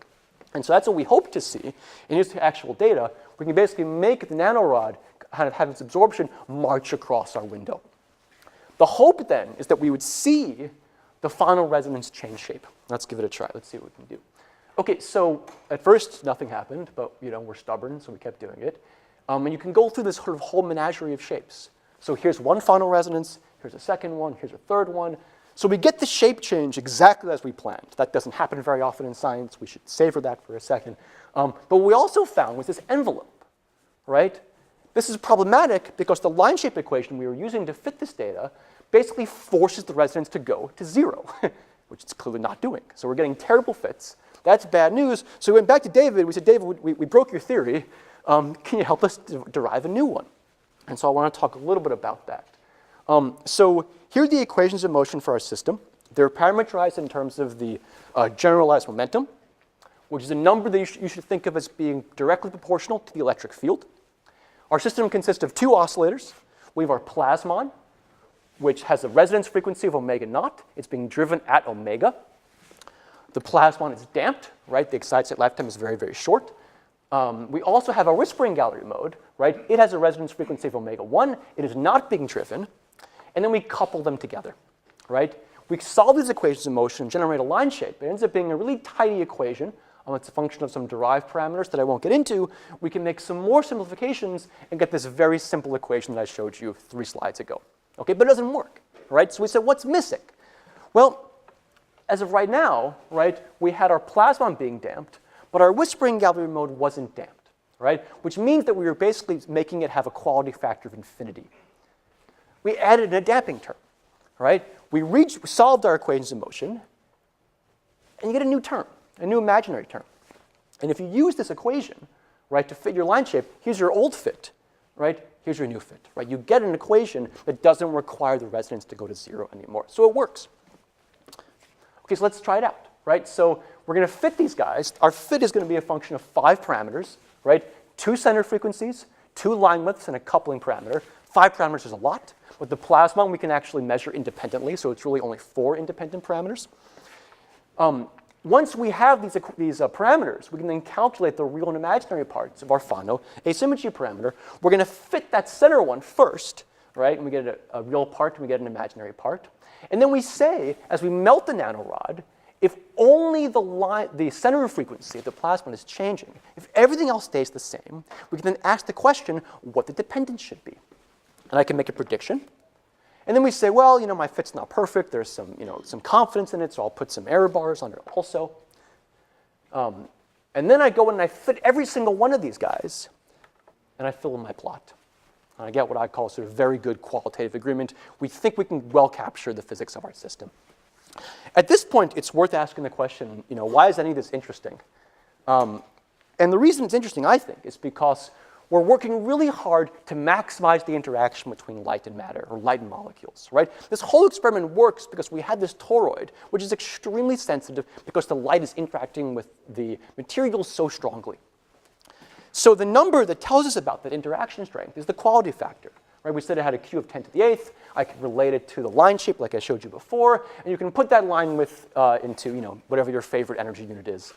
And so that's what we hope to see in this actual data. We can basically make the nanorod kind of have its absorption march across our window. The hope then is that we would see the Fano resonance change shape. Let's give it a try. Let's see what we can do. Okay, so at first nothing happened, but we're stubborn, so we kept doing it. And you can go through this sort of whole menagerie of shapes. So here's one Fano resonance, here's a second one, here's a third one. So we get the shape change exactly as we planned. That doesn't happen very often in science. We should savor that for a second. But what we also found was this envelope, right? This is problematic because the line shape equation we were using to fit this data basically forces the resonance to go to 0, which it's clearly not doing. So we're getting terrible fits. That's bad news. So we went back to David. We said, David, we broke your theory. Can you help us derive a new one? And so I want to talk a little bit about that. So here are the equations of motion for our system. They're parameterized in terms of the generalized momentum, which is a number that you should think of as being directly proportional to the electric field. Our system consists of two oscillators. We have our plasmon, which has a resonance frequency of omega naught. It's being driven at omega. The plasmon is damped, right? The excited state lifetime is very, very short. We also have a whispering gallery mode, right? It has a resonance frequency of omega 1. It is not being driven. And then we couple them together, right? We solve these equations of motion and generate a line shape. It ends up being a really tidy equation it's a function of some derived parameters that I won't get into, we can make some more simplifications and get this very simple equation that I showed you 3 slides ago. Okay, but it doesn't work, right? So we said, what's missing? Well, as of right now, right, we had our plasmon being damped, but our whispering galvanometer mode wasn't damped, right? Which means that we were basically making it have a quality factor of infinity. We added a damping term, right? We solved our equations of motion, and you get a new term, a new imaginary term. And if you use this equation, right, to fit your line shape, here's your old fit, right? Here's your new fit, right? You get an equation that doesn't require the resonance to go to 0 anymore. So it works. Okay, so let's try it out, right? So we're going to fit these guys. Our fit is going to be a function of 5 parameters, right? 2 center frequencies, 2 line widths, and a coupling parameter. 5 parameters is a lot. With the plasmon, we can actually measure independently, so it's really only 4 independent parameters. Once we have these parameters, we can then calculate the real and imaginary parts of our Fano asymmetry parameter. We're going to fit that center one first, right? And we get a real part and we get an imaginary part. And then we say, as we melt the nanorod, if only the center frequency of the plasmon is changing, if everything else stays the same, we can then ask the question what the dependence should be. And I can make a prediction. And then we say, well, my fit's not perfect. There's some confidence in it, so I'll put some error bars on it also. And then I go and I fit every single one of these guys, and I fill in my plot. And I get what I call sort of very good qualitative agreement. We think we can well capture the physics of our system. At this point, it's worth asking the question, why is any of this interesting? And the reason it's interesting, I think, is because we're working really hard to maximize the interaction between light and matter, or light and molecules, right? This whole experiment works because we had this toroid, which is extremely sensitive because the light is interacting with the material so strongly. So the number that tells us about that interaction strength is the quality factor, right? We said it had a Q of 10 to the 8th. I can relate it to the line shape like I showed you before, and you can put that line width into whatever your favorite energy unit is.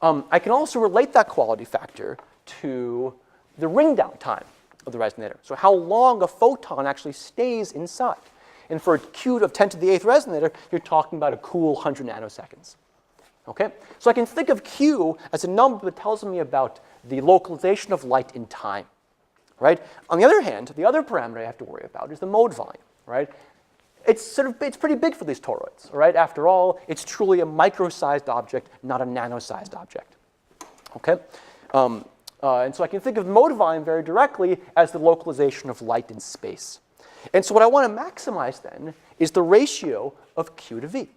I can also relate that quality factor to the ring down time of the resonator. So how long a photon actually stays inside. And for a Q of 10 to the 8th resonator, you're talking about a cool 100 nanoseconds. Okay? So I can think of Q as a number that tells me about the localization of light in time. Right? On the other hand, the other parameter I have to worry about is the mode volume. Right? It's pretty big for these toroids. Right? After all, it's truly a micro-sized object, not a nano-sized object. Okay? And so I can think of mode volume very directly as the localization of light in space. And so what I want to maximize then is the ratio of Q to V.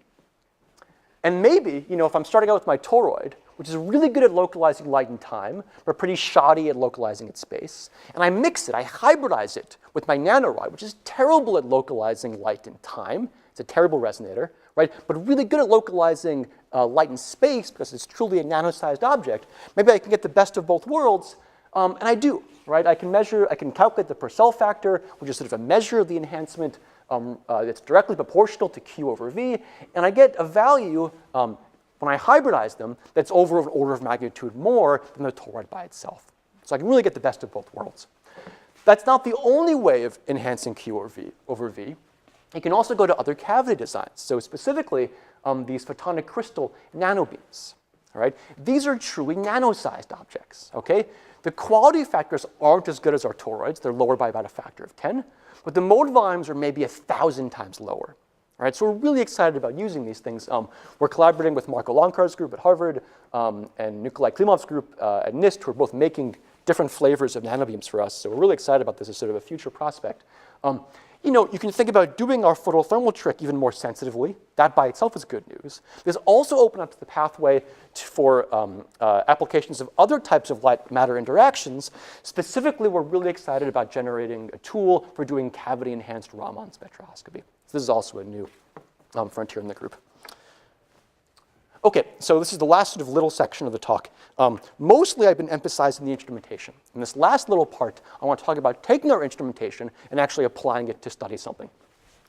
And maybe, if I'm starting out with my toroid, which is really good at localizing light in time, but pretty shoddy at localizing its space, and I mix it, I hybridize it with my nanorod, which is terrible at localizing light in time. It's a terrible resonator, right? But really good at localizing light in space because it's truly a nano-sized object. Maybe I can get the best of both worlds, and I do, right? I can calculate the Purcell factor, which is sort of a measure of the enhancement that's directly proportional to Q over V, and I get a value when I hybridize them that's over an order of magnitude more than the toroid by itself. So I can really get the best of both worlds. That's not the only way of enhancing Q over V. You can also go to other cavity designs. So specifically, these photonic crystal nanobeams. All right? These are truly nano-sized objects. Okay? The quality factors aren't as good as our toroids. They're lower by about a factor of 10. But the mode volumes are maybe 1,000 times lower. All right? So we're really excited about using these things. We're collaborating with Marco Loncar's group at Harvard and Nikolai Klimov's group at NIST, who are both making different flavors of nanobeams for us. So we're really excited about this as sort of a future prospect. You can think about doing our photothermal trick even more sensitively. That by itself is good news. This also opens up the pathway for applications of other types of light-matter interactions. Specifically, we're really excited about generating a tool for doing cavity-enhanced Raman spectroscopy. So this is also a new frontier in the group. Okay, so this is the last sort of little section of the talk. Mostly I've been emphasizing the instrumentation. In this last little part, I want to talk about taking our instrumentation and actually applying it to study something.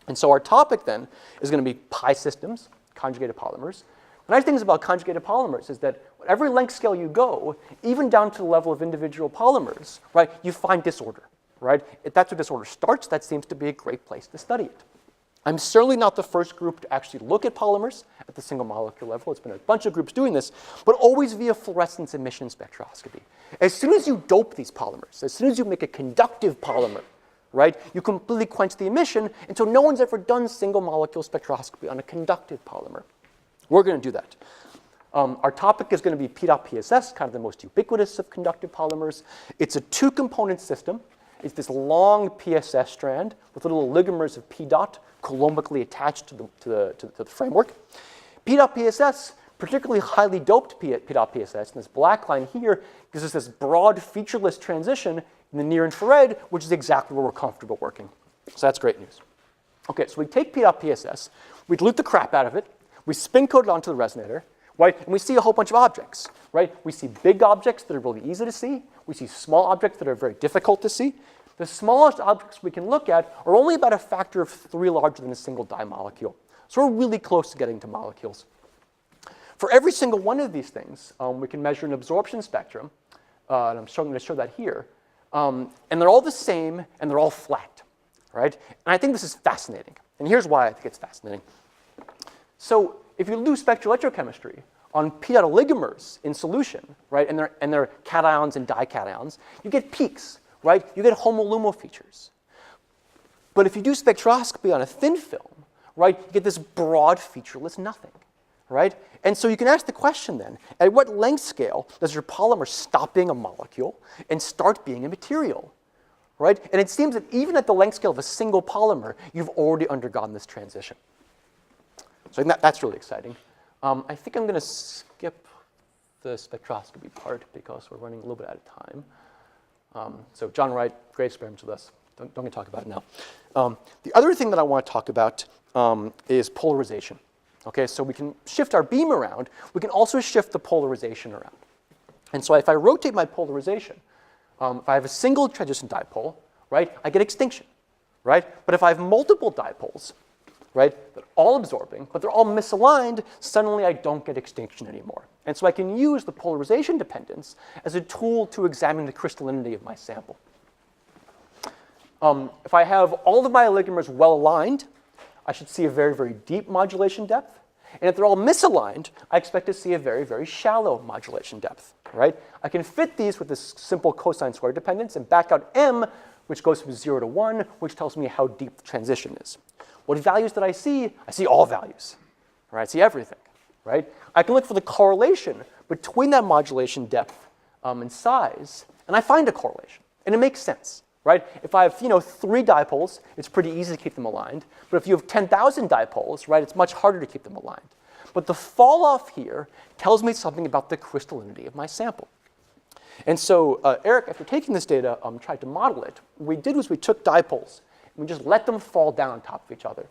And so our topic then is going to be pi systems, conjugated polymers. The nice things about conjugated polymers is that at every length scale you go, even down to the level of individual polymers, right, you find disorder. Right? If that's where disorder starts, that seems to be a great place to study it. I'm certainly not the first group to actually look at polymers at the single molecule level. It's been a bunch of groups doing this, but always via fluorescence emission spectroscopy. As soon as you dope these polymers, as soon as you make a conductive polymer, right, you completely quench the emission, and so no one's ever done single molecule spectroscopy on a conductive polymer. We're going to do that. Our topic is going to be P.PSS, kind of the most ubiquitous of conductive polymers. It's a two-component system. It's this long PSS strand with little oligomers of P dot coulombically attached to the framework. P.PSS, particularly highly doped P.PSS, and this black line here gives us this broad featureless transition in the near infrared, which is exactly where we're comfortable working. So that's great news. Okay, so we take P.PSS, we dilute the crap out of it, we spin code it onto the resonator, right? And we see a whole bunch of objects, right? We see big objects that are really easy to see. We see small objects that are very difficult to see. The smallest objects we can look at are only about a factor of 3 larger than a single dye molecule. So we're really close to getting to molecules. For every single one of these things, we can measure an absorption spectrum, and I'm going to show that here. And they're all the same, and they're all flat, right? And I think this is fascinating. And here's why I think it's fascinating. So if you do spectral electrochemistry on P dot oligomers in solution, right, and they're cations and dications, you get peaks, right? You get homolumo features. But if you do spectroscopy on a thin film, right, you get this broad featureless nothing, right? And so you can ask the question then, at what length scale does your polymer stop being a molecule and start being a material, right? And it seems that even at the length scale of a single polymer, you've already undergone this transition. So I think that's really exciting. I think I'm going to skip the spectroscopy part because we're running a little bit out of time. So John Wright, great experiments with us. Don't get to talk about it now. The other thing that I want to talk about is polarization. Okay, so we can shift our beam around. We can also shift the polarization around. And so if I rotate my polarization, if I have a single transition dipole, right, I get extinction, right? But if I have multiple dipoles, right, they're all absorbing, but they're all misaligned, suddenly I don't get extinction anymore. And so I can use the polarization dependence as a tool to examine the crystallinity of my sample. If I have all of my oligomers well aligned, I should see a very, very deep modulation depth. And if they're all misaligned, I expect to see a very, very shallow modulation depth, right? I can fit these with this simple cosine square dependence and back out m, which goes from 0 to 1, which tells me how deep the transition is. What values did I see? I see all values, right? I see everything, right? I can look for the correlation between that modulation depth and size, and I find a correlation, and it makes sense, right? If I have 3 dipoles, it's pretty easy to keep them aligned. But if you have 10,000 dipoles, right, it's much harder to keep them aligned. But the fall off here tells me something about the crystallinity of my sample. And so Eric, after taking this data, tried to model it. What we did was we took dipoles, and we just let them fall down on top of each other,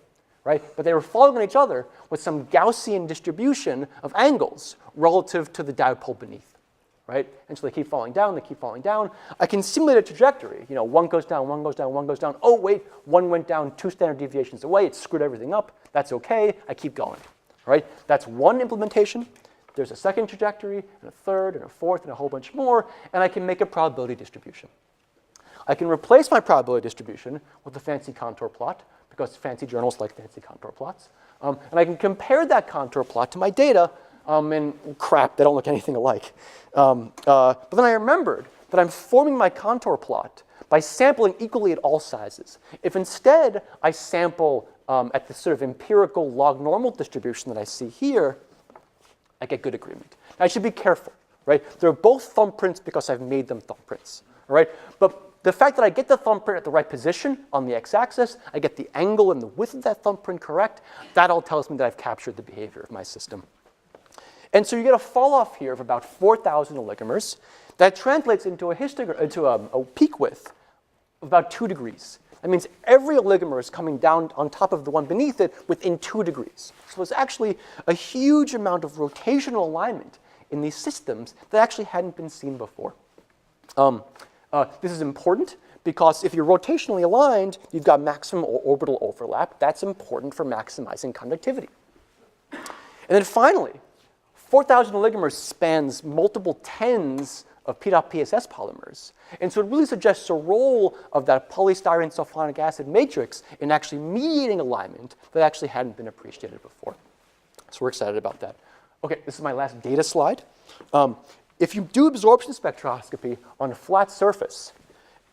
right? But they were falling on each other with some Gaussian distribution of angles relative to the dipole beneath. Right? And so they keep falling down, they keep falling down. I can simulate a trajectory. One goes down, one goes down, one goes down. Oh, wait, one went down 2 standard deviations away. It screwed everything up. That's OK. I keep going. Right? That's one implementation. There's a second trajectory, and a third, and a fourth, and a whole bunch more. And I can make a probability distribution. I can replace my probability distribution with a fancy contour plot, because fancy journals like fancy contour plots. And I can compare that contour plot to my data. And crap, they don't look anything alike. But then I remembered that I'm forming my contour plot by sampling equally at all sizes. If instead I sample at the sort of empirical log normal distribution that I see here, I get good agreement. Now, I should be careful, right? They're both thumbprints because I've made them thumbprints, all right? But the fact that I get the thumbprint at the right position on the x-axis, I get the angle and the width of that thumbprint correct, that all tells me that I've captured the behavior of my system. And so you get a fall off here of about 4,000 oligomers. That translates into a peak width of about 2 degrees. That means every oligomer is coming down on top of the one beneath it within 2 degrees. So there's actually a huge amount of rotational alignment in these systems that actually hadn't been seen before. This is important because if you're rotationally aligned, you've got maximum orbital overlap. That's important for maximizing conductivity. And then finally, 4,000 oligomers spans multiple tens of P.PSS polymers. And so it really suggests a role of that polystyrene sulfonic acid matrix in actually mediating alignment that actually hadn't been appreciated before. So we're excited about that. Okay, this is my last data slide. If you do absorption spectroscopy on a flat surface,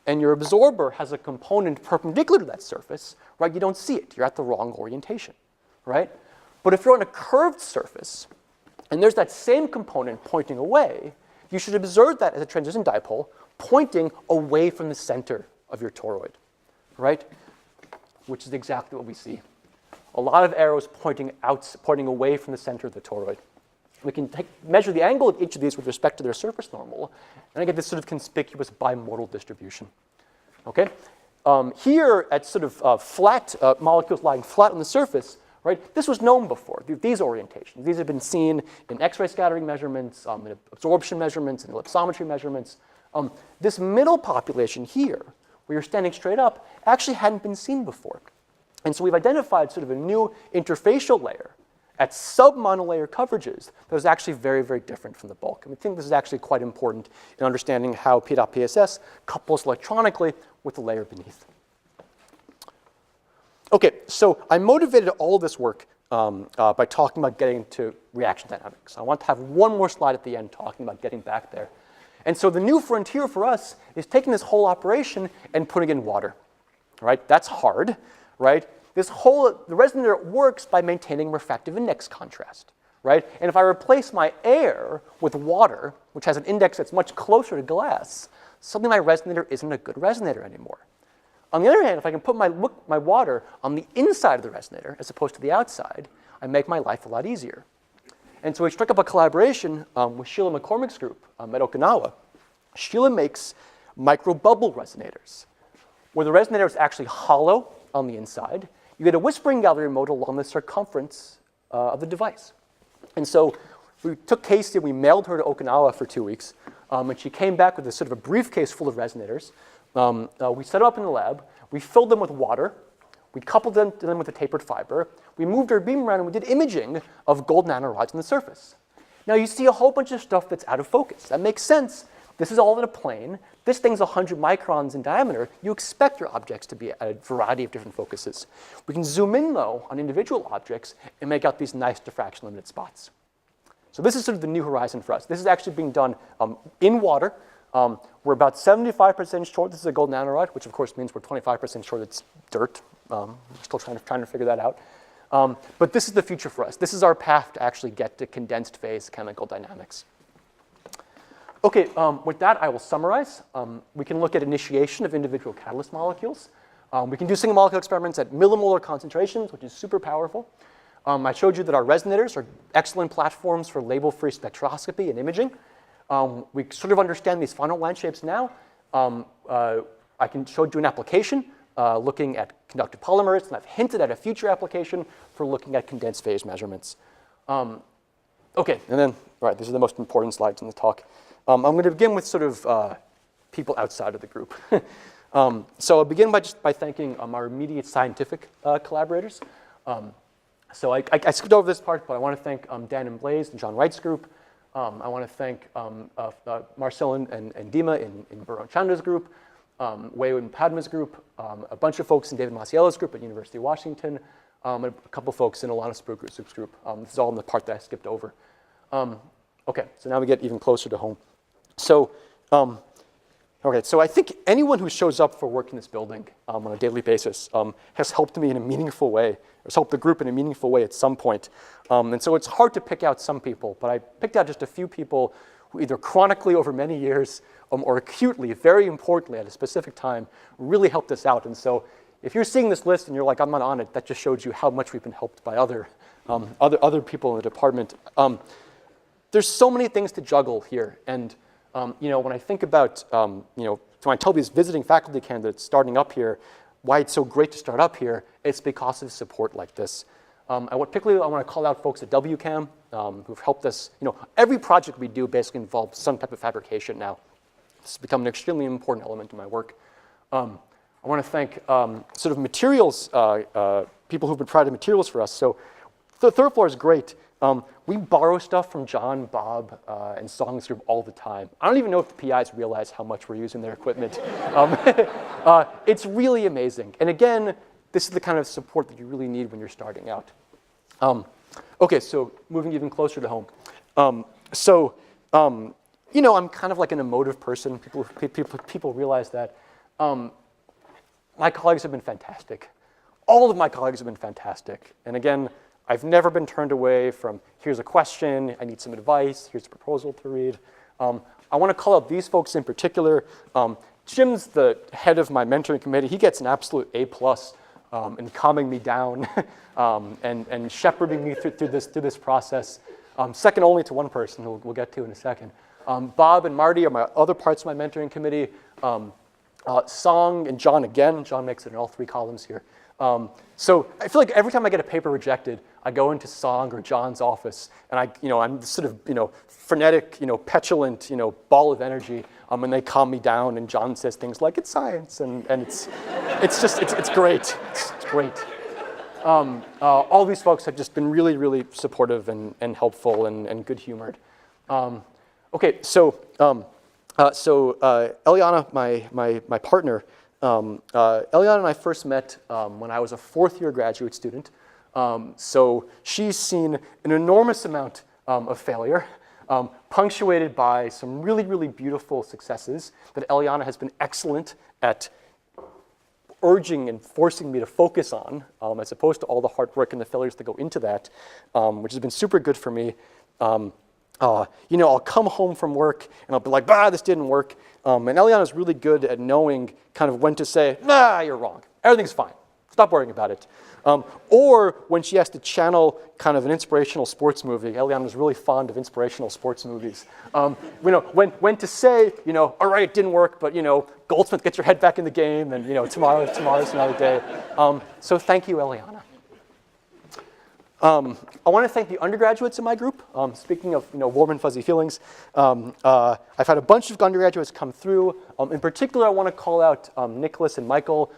and your absorber has a component perpendicular to that surface, right, you don't see it. You're at the wrong orientation, right? But if you're on a curved surface, and there's that same component pointing away, you should observe that as a transition dipole pointing away from the center of your toroid, right? Which is exactly what we see. A lot of arrows pointing away from the center of the toroid. We can measure the angle of each of these with respect to their surface normal, and I get this sort of conspicuous bimodal distribution. Okay? Here, at sort of flat molecules lying flat on the surface, right, this was known before, these orientations. These have been seen in X-ray scattering measurements, in absorption measurements, in ellipsometry measurements. This middle population here, where you're standing straight up, actually hadn't been seen before. And so we've identified sort of a new interfacial layer at sub-monolayer coverages that is actually very, very different from the bulk. And we think this is actually quite important in understanding how P.PSS couples electronically with the layer beneath. Okay, so I motivated all this work by talking about getting to reaction dynamics. I want to have one more slide at the end talking about getting back there. And so the new frontier for us is taking this whole operation and putting it in water, right? That's hard, right? The resonator works by maintaining refractive index contrast, right? And if I replace my air with water, which has an index that's much closer to glass, suddenly my resonator isn't a good resonator anymore. On the other hand, if I can put my water on the inside of the resonator as opposed to the outside, I make my life a lot easier. And so we struck up a collaboration with Sheila McCormick's group at Okinawa. Sheila makes microbubble resonators, where the resonator is actually hollow on the inside. You get a whispering gallery mode along the circumference of the device. And so we took Casey and we mailed her to Okinawa for 2 weeks. And she came back with a sort of a briefcase full of resonators. We set them up in the lab. We filled them with water. We coupled them with a tapered fiber. We moved our beam around and we did imaging of gold nanorods on the surface. Now you see a whole bunch of stuff that's out of focus. That makes sense. This is all in a plane. This thing's 100 microns in diameter. You expect your objects to be at a variety of different focuses. We can zoom in, though, on individual objects and make out these nice diffraction-limited spots. So this is sort of the new horizon for us. This is actually being done in water. We're about 75% sure this is a gold nanorod, which of course means we're 25% sure it's dirt. We're still trying to figure that out. But this is the future for us. This is our path to actually get to condensed phase chemical dynamics. Okay, with that, I will summarize. We can look at initiation of individual catalyst molecules. We can do single molecule experiments at millimolar concentrations, which is super powerful. I showed you that our resonators are excellent platforms for label-free spectroscopy and imaging. We sort of understand these Fano line shapes now. I can show you an application looking at conductive polymers, and I've hinted at a future application for looking at condensed phase measurements. Okay, and then, all right, these are the most important slides in the talk. I'm going to begin with sort of people outside of the group. So I'll begin by thanking our immediate scientific collaborators. So I skipped over this part, but I want to thank Dan and Blaise and John Wright's group. I want to thank Marcel and Dima in Baron Chandra's group, Wei and Padma's group, a bunch of folks in David Maciello's group at University of Washington, and a couple folks in Alana Spruger's group. This is all in the part that I skipped over. Okay, so now we get even closer to home. So, okay, so I think anyone who shows up for work in this building on a daily basis has helped me in a meaningful way, or has helped the group in a meaningful way at some point. And so it's hard to pick out some people, but I picked out just a few people who either chronically over many years or acutely, very importantly at a specific time, really helped us out. And so if you're seeing this list and you're like, I'm not on it, that just shows you how much we've been helped by other people in the department. There's so many things to juggle here. And when I think about, so when I tell these visiting faculty candidates starting up here, why it's so great to start up here, it's because of support like this. Particularly, I want to call out folks at WCAM who've helped us. Every project we do basically involves some type of fabrication now. This has become an extremely important element of my work. I want to thank sort of materials, people who've provided materials for us. So The third floor is great. We borrow stuff from John, Bob, and Song's group all the time. I don't even know if the PIs realize how much we're using their equipment. It's really amazing. And again, this is the kind of support that you really need when you're starting out. Okay, so moving even closer to home. You know, I'm kind of like an emotive person. People realize that. My colleagues have been fantastic. All of my colleagues have been fantastic. And again, I've never been turned away from, here's a question, I need some advice, here's a proposal to read. I want to call out these folks in particular. Jim's the head of my mentoring committee. He gets an absolute A+ in calming me down and shepherding me through this process. Second only to one person who we'll get to in a second. Bob and Marty are my other parts of my mentoring committee. Song and John again. John makes it in all 3 columns here. So I feel like every time I get a paper rejected, I go into Song or John's office, and I'm this sort of, frenetic, petulant, ball of energy, and they calm me down, and John says things like, it's science, and it's great. It's great. All these folks have just been really, really supportive and helpful and good-humored. Okay, so Eliana, my partner, Eliana and I first met when I was a 4th-year graduate student. So she's seen an enormous amount of failure, punctuated by some really, really beautiful successes that Eliana has been excellent at urging and forcing me to focus on, as opposed to all the hard work and the failures that go into that, which has been super good for me. I'll come home from work and I'll be like, this didn't work. And Eliana's really good at knowing kind of when to say, you're wrong. Everything's fine. Stop worrying about it. Or when she has to channel kind of an inspirational sports movie. Eliana's really fond of inspirational sports movies. When to say, all right, it didn't work, but Goldsmith, get your head back in the game, and tomorrow's another day. So thank you, Eliana. I want to thank the undergraduates in my group. Speaking of warm and fuzzy feelings, I've had a bunch of undergraduates come through. In particular, I want to call out Nicholas and Michael.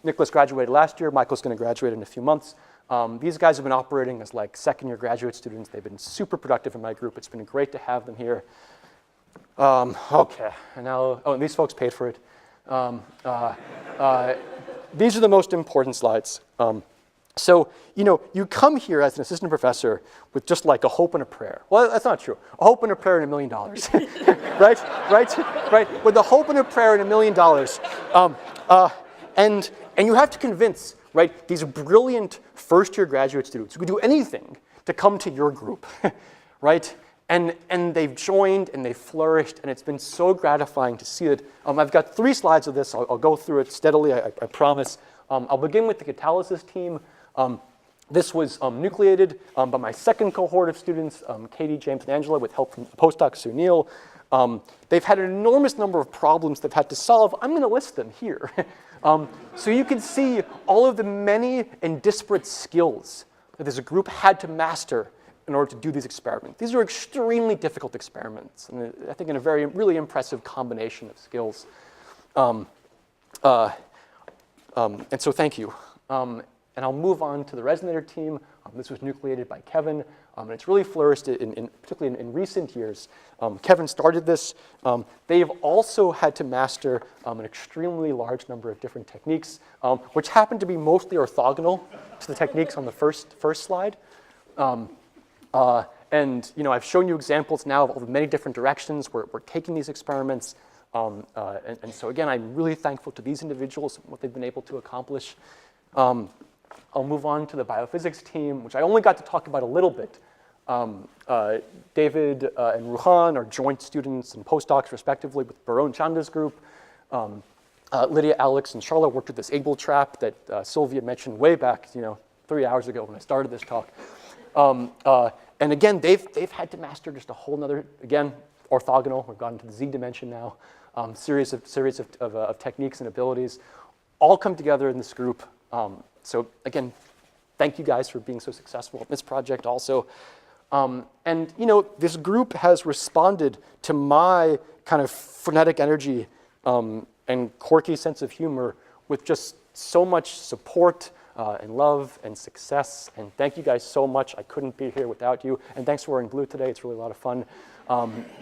Nicholas graduated last year. Michael's going to graduate in a few months. These guys have been operating as like 2nd-year graduate students. They've been super productive in my group. It's been great to have them here. Okay, and now, and these folks paid for it. These are the most important slides. So, you come here as an assistant professor with just like a hope and a prayer. Well, that's not true. A hope and a prayer and $1 million, right? With a hope and a prayer and $1 million. And you have to convince, right, these brilliant first-year graduate students who could do anything to come to your group, right? And they've joined and they've flourished, and it's been so gratifying to see it. I've got 3 slides of this. I'll go through it steadily, I promise. I'll begin with the catalysis team. This was nucleated by my 2nd cohort of students, Katie, James, and Angela, with help from postdoc Sunil. They've had an enormous number of problems they've had to solve. I'm going to list them here. So you can see all of the many and disparate skills that this group had to master in order to do these experiments. These are extremely difficult experiments, and I think in a really impressive combination of skills. And so thank you. And I'll move on to the resonator team. This was nucleated by Kevin, and it's really flourished, particularly in recent years. Kevin started this. They have also had to master an extremely large number of different techniques, which happen to be mostly orthogonal to the techniques on the first slide. And I've shown you examples now of all the many different directions we're taking these experiments. And so again, I'm really thankful to these individuals and what they've been able to accomplish. I'll move on to the biophysics team, which I only got to talk about a little bit. David and Ruhan are joint students and postdocs, respectively, with Baron Chanda's group. Lydia, Alex, and Charlotte worked with this Abel trap that Sylvia mentioned way back, 3 hours ago when I started this talk. And again, they've had to master just a whole nother, again, orthogonal. We've gotten to the Z dimension now. Series of techniques and abilities all come together in this group. So again, thank you guys for being so successful in this project also. And this group has responded to my kind of frenetic energy and quirky sense of humor with just so much support and love and success. And thank you guys so much. I couldn't be here without you. And thanks for wearing blue today. It's really a lot of fun.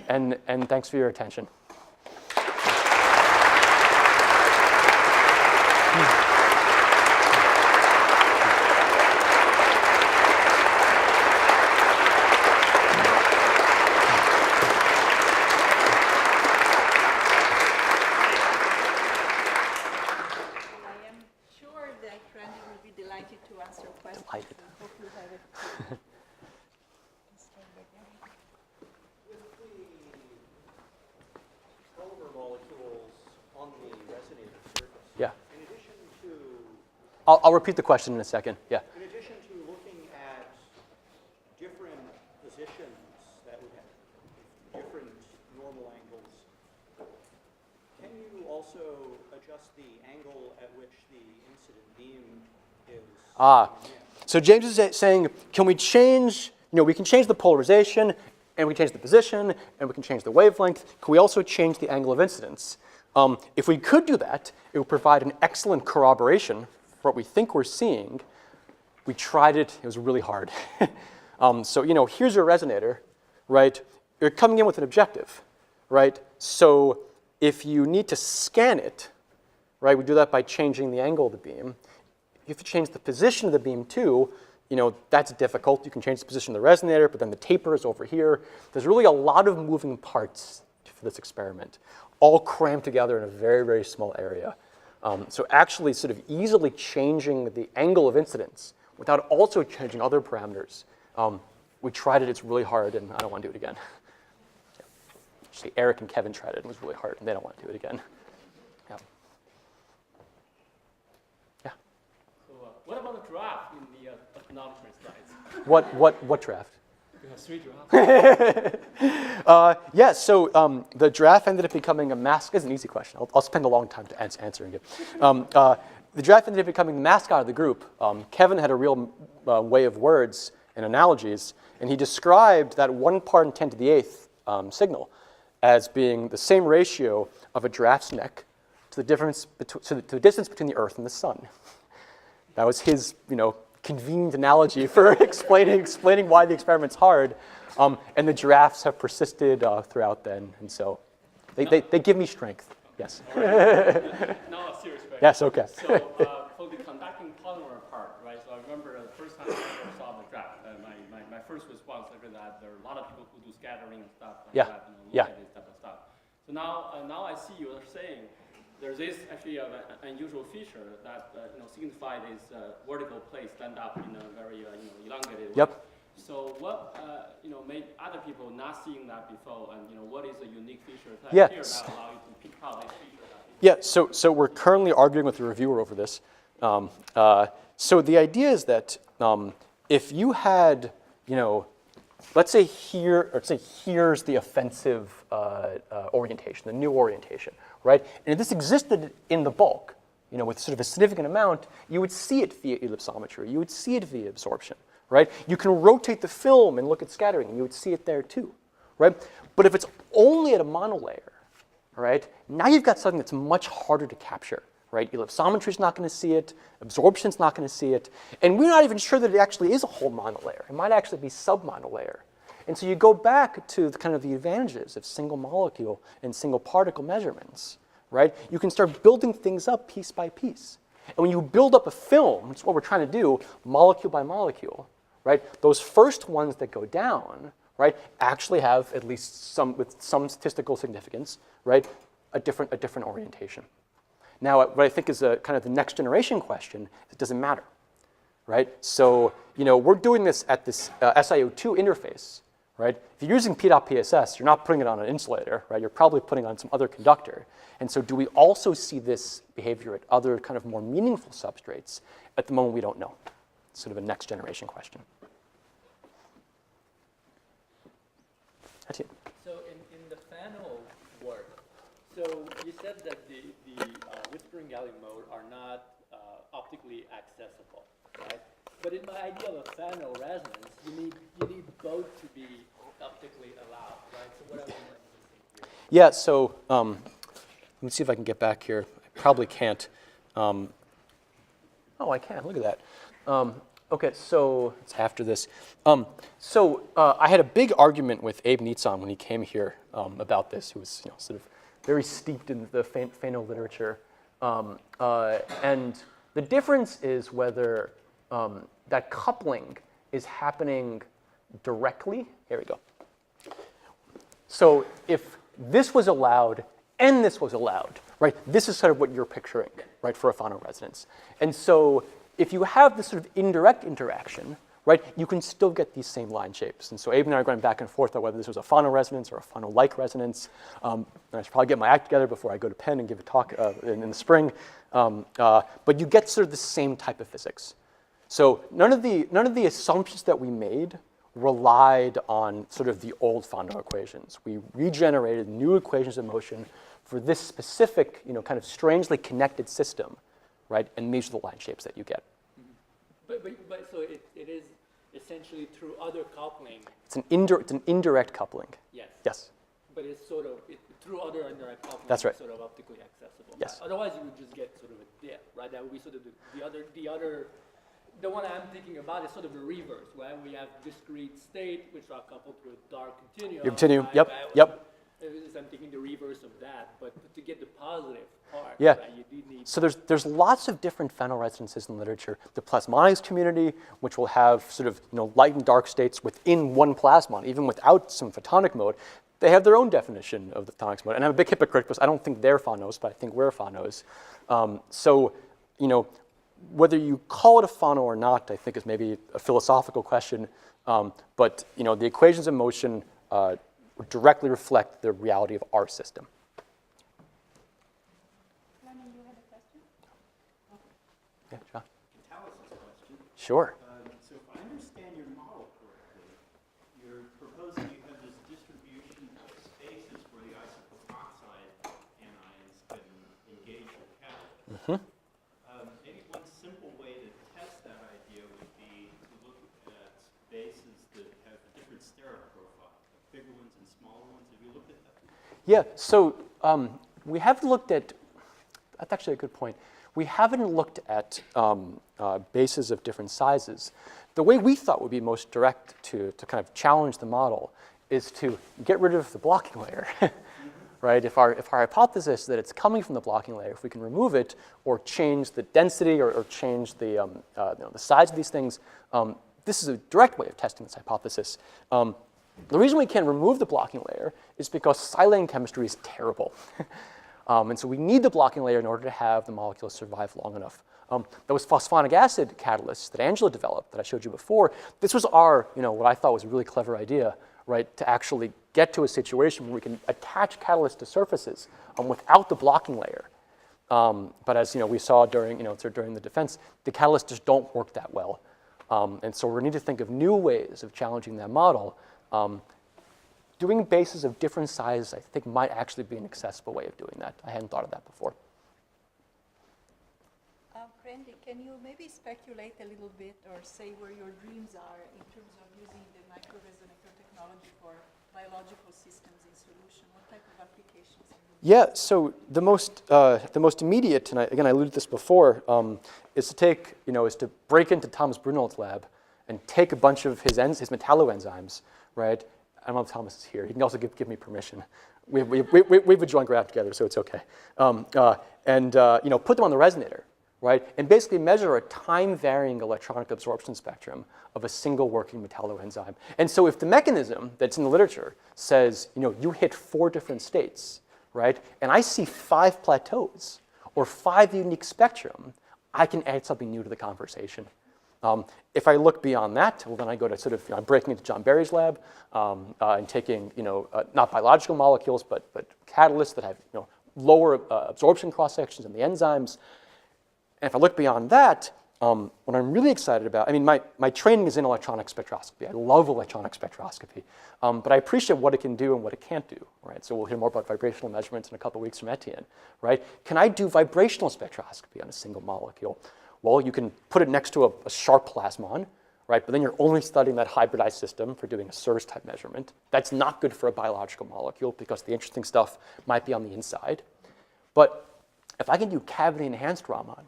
And thanks for your attention. I'll repeat the question in a second. Yeah. In addition to looking at different positions that would have different normal angles, can you also adjust the angle at which the incident beam is? So James is saying, can we change, we can change the polarization, and we can change the position, and we can change the wavelength. Can we also change the angle of incidence? If we could do that, it would provide an excellent corroboration for what we think we're seeing. We tried it. It was really hard. So, here's your resonator, right? You're coming in with an objective, right? So if you need to scan it, right, we do that by changing the angle of the beam. You have to change the position of the beam too. That's difficult. You can change the position of the resonator, but then the taper is over here. There's really a lot of moving parts for this experiment, all crammed together in a very, very small area. So actually sort of easily changing the angle of incidence without also changing other parameters. We tried it. It's really hard, and I don't want to do it again. Yeah. Actually, Eric and Kevin tried it. It was really hard, and they don't want to do it again. Yeah. Yeah. So what about the draft in the acknowledgement slides? What draft? We have 3 drafts. Yeah, so the draft ended up becoming a mascot. It's an easy question. I'll spend a long time answering it. The draft ended up becoming the mascot of the group. Kevin had a real way of words and analogies, and he described that 1 part in 10 to the 8th signal as being the same ratio of a giraffe's neck to the distance between the Earth and the Sun. That was his, convenient analogy for explaining why the experiment's hard. And the giraffes have persisted throughout then, and so they give me strength. Yes. Now a serious question. Yes. Okay. So for the conducting polymer part, right? So I remember the first time I ever saw the draft. My first response after that, there are a lot of people who do scattering and stuff like that. Look at this type of stuff. So now I see you are saying there's this actually an unusual feature that signified this vertical plate stand up in a very elongated way. Yep. So what made other people not seeing that before, and what is the unique feature here that allow you to pick out this feature? Yeah. So we're currently arguing with the reviewer over this. So the idea is that if you had let's say here's the offensive orientation, the new orientation, right? And if this existed in the bulk, with sort of a significant amount, you would see it via ellipsometry. You would see it via absorption, right? You can rotate the film and look at scattering, and you would see it there too, right? But if it's only at a monolayer, right, now you've got something that's much harder to capture, right? Ellipsometry is not going to see it. Absorption is not going to see it. And we're not even sure that it actually is a whole monolayer. It might actually be submonolayer. And so you go back to kind of the advantages of single molecule and single particle measurements, right? You can start building things up piece by piece. And when you build up a film, which is what we're trying to do, molecule by molecule, right? Those first ones that go down, right, actually have at least with some statistical significance, right, a different orientation. Now, what I think is kind of the next generation question, it doesn't matter, right? So, we're doing this at this SiO2 interface, right? If you're using P.PSS, you're not putting it on an insulator, right? You're probably putting it on some other conductor. And so do we also see this behavior at other kind of more meaningful substrates? At the moment, we don't know. It's sort of a next generation question. That's it. So in the Fano work, so you said that the whispering gallium mode are not optically accessible, right? But in my idea of a Fano resonance, you need both to be optically allowed, right? So what are we missing here? Yeah. So let me see if I can get back here. I probably can't. Oh, I can. Look at that. Okay, so it's after this. I had a big argument with Abe Nietzsche when he came here about this, who was sort of very steeped in the Fano literature. And the difference is whether that coupling is happening directly. Here we go. So if this was allowed and this was allowed, right, this is sort of what you're picturing, right, for a Fano resonance. And so if you have this sort of indirect interaction, right, you can still get these same line shapes. And so Abe and I are going back and forth on whether this was a Fano resonance or a Fano-like resonance. And I should probably get my act together before I go to Penn and give a talk in the spring. But you get sort of the same type of physics. So none of the assumptions that we made relied on sort of the old Fano equations. We regenerated new equations of motion for this specific, kind of strangely connected system, right? And these are the line shapes that you get. But so it is essentially through other coupling. It's an indirect coupling. Yes. Yes. But it's sort of through other indirect coupling. That's right. It's sort of optically accessible. Yes. Otherwise, you would just get sort of a dip, right? That would be sort of the one I'm thinking about is sort of the reverse, right? We have discrete state, which are coupled to a dark continuum. You continue. Right? Yep. I'm thinking the reverse of that, but to get the positive part, Yeah. right, you do need. So there's lots of different Fano resonances in the literature. The plasmonics community, which will have sort of light and dark states within one plasmon, even without some photonic mode. They have their own definition of the photonics mode. And I'm a big hypocrite because I don't think they're Fanos, but I think we're Fanos. Whether you call it a Fano or not, I think is maybe a philosophical question. But the equations of motion directly reflect the reality of our system. Fano, you had a question? Yeah, John? Catalysis question. Sure. So if I understand your model correctly, you're proposing you have this distribution of spaces where the isotope oxide anions can engage the catalyst. Maybe one simple way to test that idea would be to look at bases that have a different steric profile, bigger ones and smaller ones. Have you looked at that? Yeah, so we haven't looked at, that's actually a good point. We haven't looked at bases of different sizes. The way we thought would be most direct to kind of challenge the model is to get rid of the blocking layer, right? If our hypothesis that it's coming from the blocking layer, if we can remove it or change the density or change the size of these things, this is a direct way of testing this hypothesis. The reason we can't remove the blocking layer is because silane chemistry is terrible. And so we need the blocking layer in order to have the molecules survive long enough. Those phosphonic acid catalysts that Angela developed that I showed you before, this was our, what I thought was a really clever idea, right, to actually get to a situation where we can attach catalysts to surfaces without the blocking layer. But as we saw during, during the defense, the catalysts just don't work that well. And so we need to think of new ways of challenging that model. Doing bases of different sizes, I think, might actually be an accessible way of doing that. I hadn't thought of that before. Randy, can you maybe speculate a little bit or say where your dreams are in terms of using the microresonator technology for biological systems in solution? What type of applications? Yeah, so the most immediate, and again I alluded to this before, is to take, is to break into Thomas Brunel's lab and take a bunch of his metalloenzymes, right? I don't know if Thomas is here. He can also give me permission. We've a joint graph together, so it's okay. Put them on the resonator, right? And basically measure a time-varying electronic absorption spectrum of a single working metalloenzyme. And so if the mechanism that's in the literature says, you hit 4 different states, right? And I see 5 plateaus or 5 unique spectrum, I can add something new to the conversation. If I look beyond that, well, then I go to sort of, I'm breaking into John Barry's lab and taking, not biological molecules, but catalysts that have, lower absorption cross-sections in the enzymes. And if I look beyond that, what I'm really excited about, my training is in electronic spectroscopy. I love electronic spectroscopy, but I appreciate what it can do and what it can't do, right? So we'll hear more about vibrational measurements in a couple of weeks from Etienne, right? Can I do vibrational spectroscopy on a single molecule? Well, you can put it next to a sharp plasmon, right? But then you're only studying that hybridized system for doing a SIRS type measurement. That's not good for a biological molecule because the interesting stuff might be on the inside. But if I can do cavity enhanced Raman,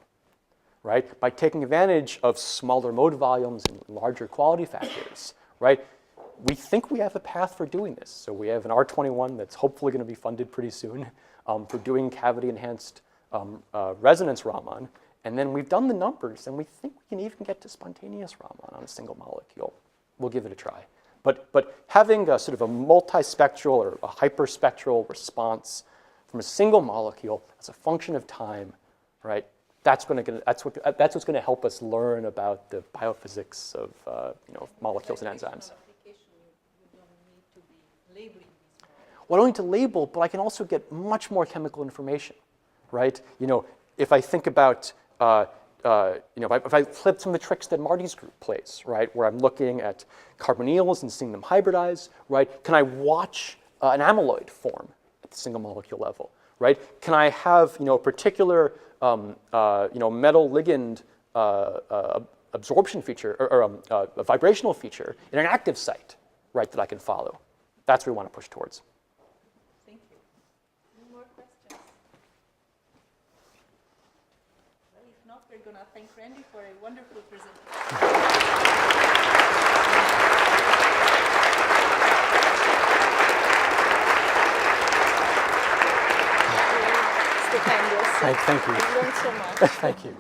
right? By taking advantage of smaller mode volumes and larger quality factors, right? We think we have a path for doing this. So we have an R21 that's hopefully going to be funded pretty soon for doing cavity-enhanced resonance Raman. And then we've done the numbers, and we think we can even get to spontaneous Raman on a single molecule. We'll give it a try. But having a sort of a multispectral or a hyperspectral response from a single molecule as a function of time, right? That's what's going to help us learn about the biophysics of molecules and enzymes. Well, I don't need to label, but I can also get much more chemical information, right? If I think about, if I flip some of the tricks that Marty's group plays, right, where I'm looking at carbonyls and seeing them hybridize, right? Can I watch an amyloid form at the single molecule level, right? Can I have, a particular, metal ligand absorption feature or a vibrational feature in an active site, right, that I can follow? That's what we want to push towards. Thank you. Any more questions? Well, if not, we're going to thank Randy for a wonderful presentation. Stupendous. Thank you. I've learned so much. Thank you.